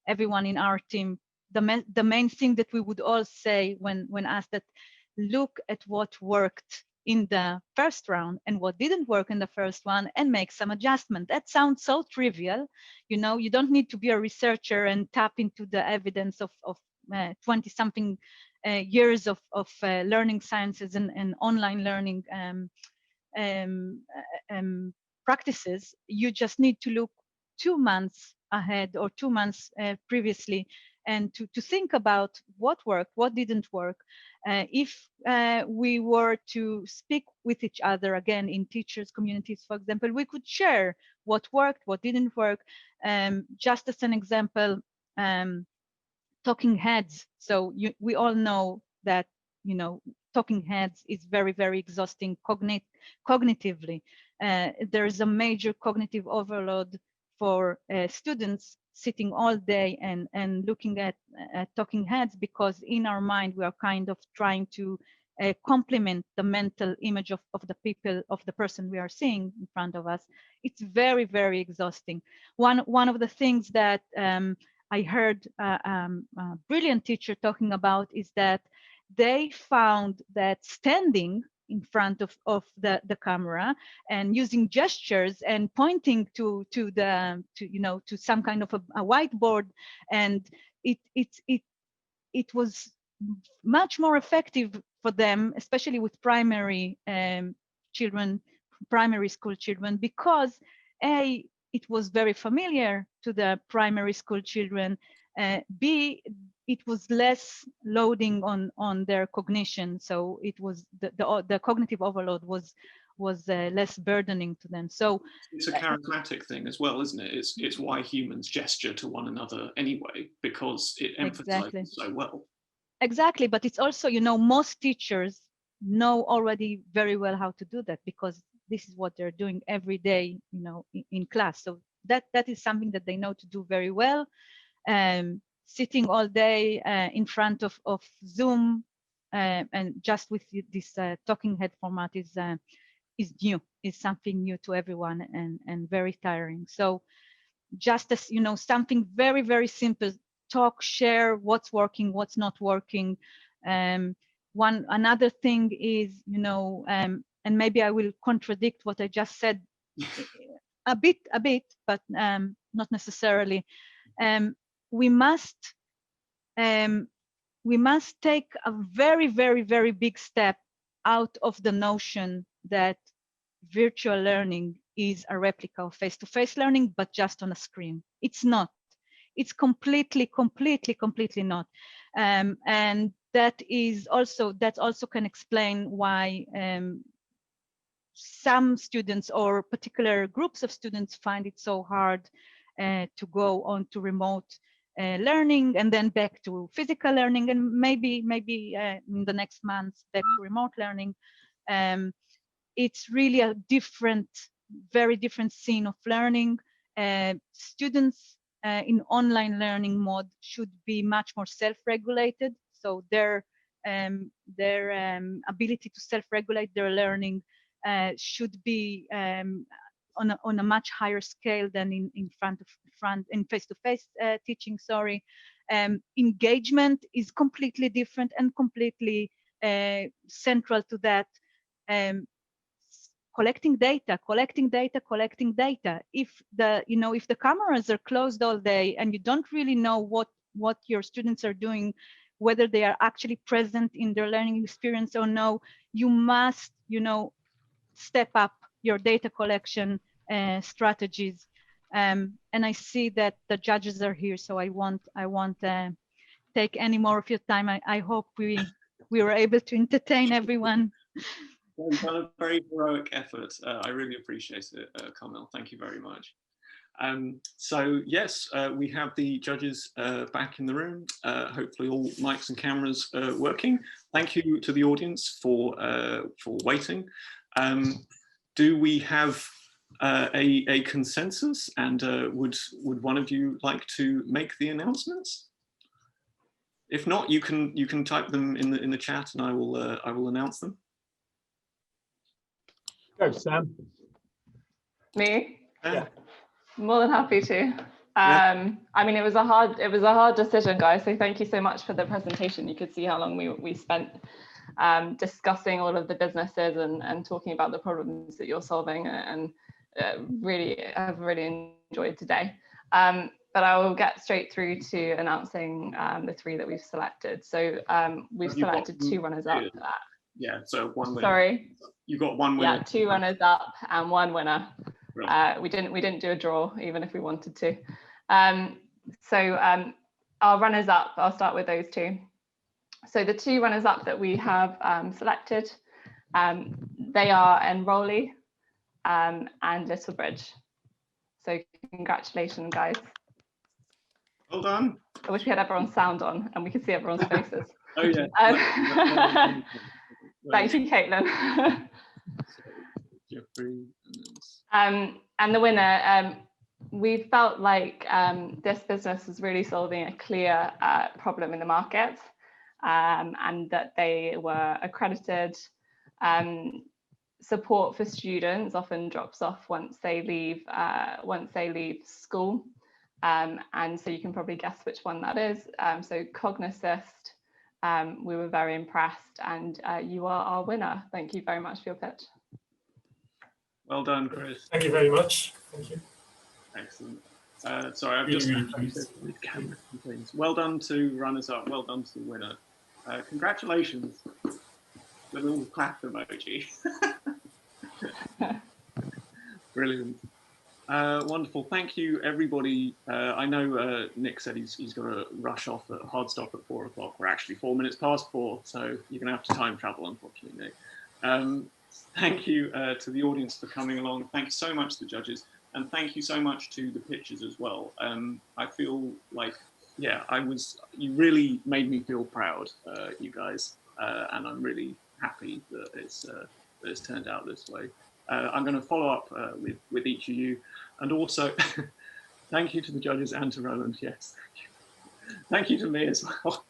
everyone in our team, the main thing that we would all say when asked that, look at what worked in the first round and what didn't work in the first one and make some adjustment. That sounds so trivial. You know, you don't need to be a researcher and tap into the evidence of 20-something years of learning sciences and online learning practices. You just need to look 2 months ahead or 2 months previously, and to think about what worked, what didn't work. If we were to speak with each other, again, in teachers' communities, for example, we could share what worked, what didn't work. Just as an example, talking heads. So we all know that, you know, talking heads is very, very exhausting cognitively. There is a major cognitive overload for students sitting all day and looking at talking heads, because in our mind we are kind of trying to complement the mental image of the person we are seeing in front of us. It's very, very exhausting. One of the things that I heard a brilliant teacher talking about is that they found that standing in front of the camera and using gestures and pointing to some kind of a whiteboard, and it was much more effective for them, especially with primary children, primary school children, because it was very familiar to the primary school children. B, it was less loading on their cognition, so it was the cognitive overload was less burdening to them. So it's a charismatic thing as well, isn't it? It's why humans gesture to one another anyway, because it emphasizes so well. Exactly, but it's also, you know, most teachers know already very well how to do that, because this is what they're doing every day, you know, in class. So that is something that they know to do very well. Sitting all day in front of Zoom and just with this talking head format is new, is something new to everyone and very tiring. So just as, you know, something very, very simple, talk, share what's working, what's not working. Another thing is, you know, and maybe I will contradict what I just said a bit, but not necessarily. We must take a very, very, very big step out of the notion that virtual learning is a replica of face-to-face learning, but just on a screen. It's not. It's completely not. And that also can explain why some students or particular groups of students find it so hard to go on to remote learning, and then back to physical learning, and maybe in the next months back to remote learning. It's really a very different scene of learning. Students in online learning mode should be much more self-regulated, so their ability to self-regulate their learning should be on a much higher scale than in face-to-face teaching. Sorry, engagement is completely different and completely central to that. Collecting data. If the cameras are closed all day and you don't really know what your students are doing, whether they are actually present in their learning experience or no, you must, step up your data collection strategies. And I see that the judges are here, so I won't take any more of your time. I hope we were able to entertain everyone. You've done a very heroic effort. I really appreciate it, Carmel. Thank you very much. So yes, we have the judges back in the room. Hopefully all mics and cameras working. Thank you to the audience for waiting. Do we have a consensus, and would one of you like to make the announcements? If not, you can type them in the chat, and I will announce them. Go, Sam. Me? Yeah. More than happy to. I mean, it was a hard decision, guys. So thank you so much for the presentation. You could see how long we spent discussing all of the businesses and talking about the problems that you're solving, and I've really enjoyed today. But I will get straight through to announcing the 3 that we've selected. So we've selected 2 runners up. Yeah, so 1 winner. Sorry. You got 1 winner. Yeah, 2 runners up and 1 winner. We didn't do a draw, even if we wanted to. So our runners up, I'll start with those 2. So the 2 runners up that we have selected, they are Enrollee and Little Bridge. So congratulations, guys. Well done. I wish we had everyone's sound on and we could see everyone's faces. Oh yeah. Thank you, Caitlin. Jeffrey. And the winner, we felt like this business was really solving a clear problem in the market, and that they were accredited. Support for students often drops off once they leave school, and so you can probably guess which one that is. So Cognosist, we were very impressed, and you are our winner. Thank you very much for your pitch. Well done, Chris. Thank you very much. Thank you. Excellent. Sorry, I've just things. Well done to runners up. Well done to the winner. Congratulations. The little clap emoji. Brilliant. Wonderful. Thank you, everybody. I know Nick said he's got to rush off at a hard stop at 4 o'clock. We're actually 4 minutes past 4, so you're going to have to time travel, unfortunately, Nick. Thank you to the audience for coming along. Thank you so much to the judges, and thank you so much to the pitchers as well. I feel like, yeah, you really made me feel proud, you guys, and I'm really happy that it's turned out this way. I'm going to follow up with each of you, and also thank you to the judges and to Roland. Yes, thank you to me as well.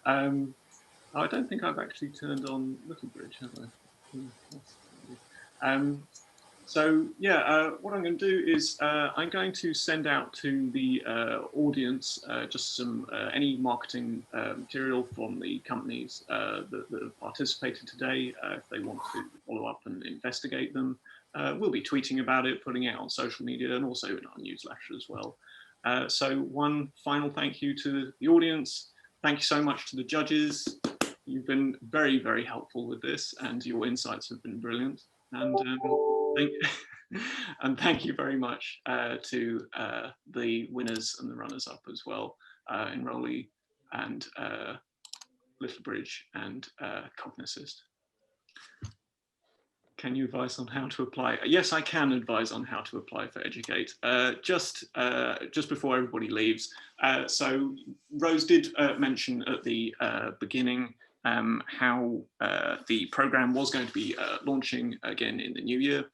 I don't think I've actually turned on Little Bridge, have I? So yeah, what I'm going to do is I'm going to send out to the audience just some any marketing material from the companies that have participated today. If they want to follow up and investigate them, we'll be tweeting about it, putting it out on social media, and also in our newsletter as well. So one final thank you to the audience. Thank you so much to the judges. You've been very, very helpful with this, and your insights have been brilliant. And thank you very much to the winners and the runners-up as well, Enrollee and Little Bridge and Cognosist. Can you advise on how to apply? Yes, I can advise on how to apply for Educate. Just before everybody leaves. So Rose did mention at the beginning how the program was going to be launching again in the new year.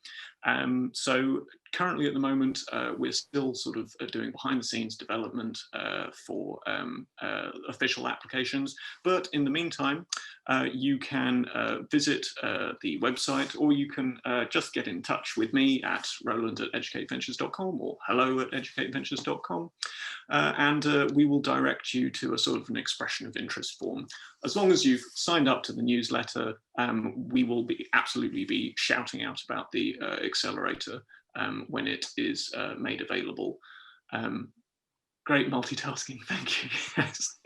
So currently at the moment, we're still sort of doing behind the scenes development for official applications. But in the meantime, you can visit the website, or you can just get in touch with me at roland@educateventures.com or hello@educateventures.com. And we will direct you to a sort of an expression of interest form. As long as you've signed up to the newsletter, we will absolutely be shouting out about the accelerator when it is made available. Great multitasking, thank you. Yes.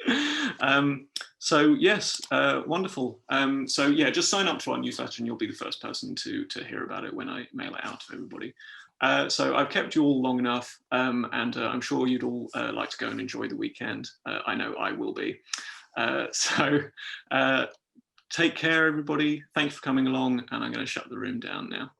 So yes, wonderful. So yeah, just sign up to our newsletter and you'll be the first person to hear about it when I mail it out to everybody. So I've kept you all long enough, and I'm sure you'd all like to go and enjoy the weekend. I know I will be. So take care, everybody. Thanks for coming along, and I'm going to shut the room down now.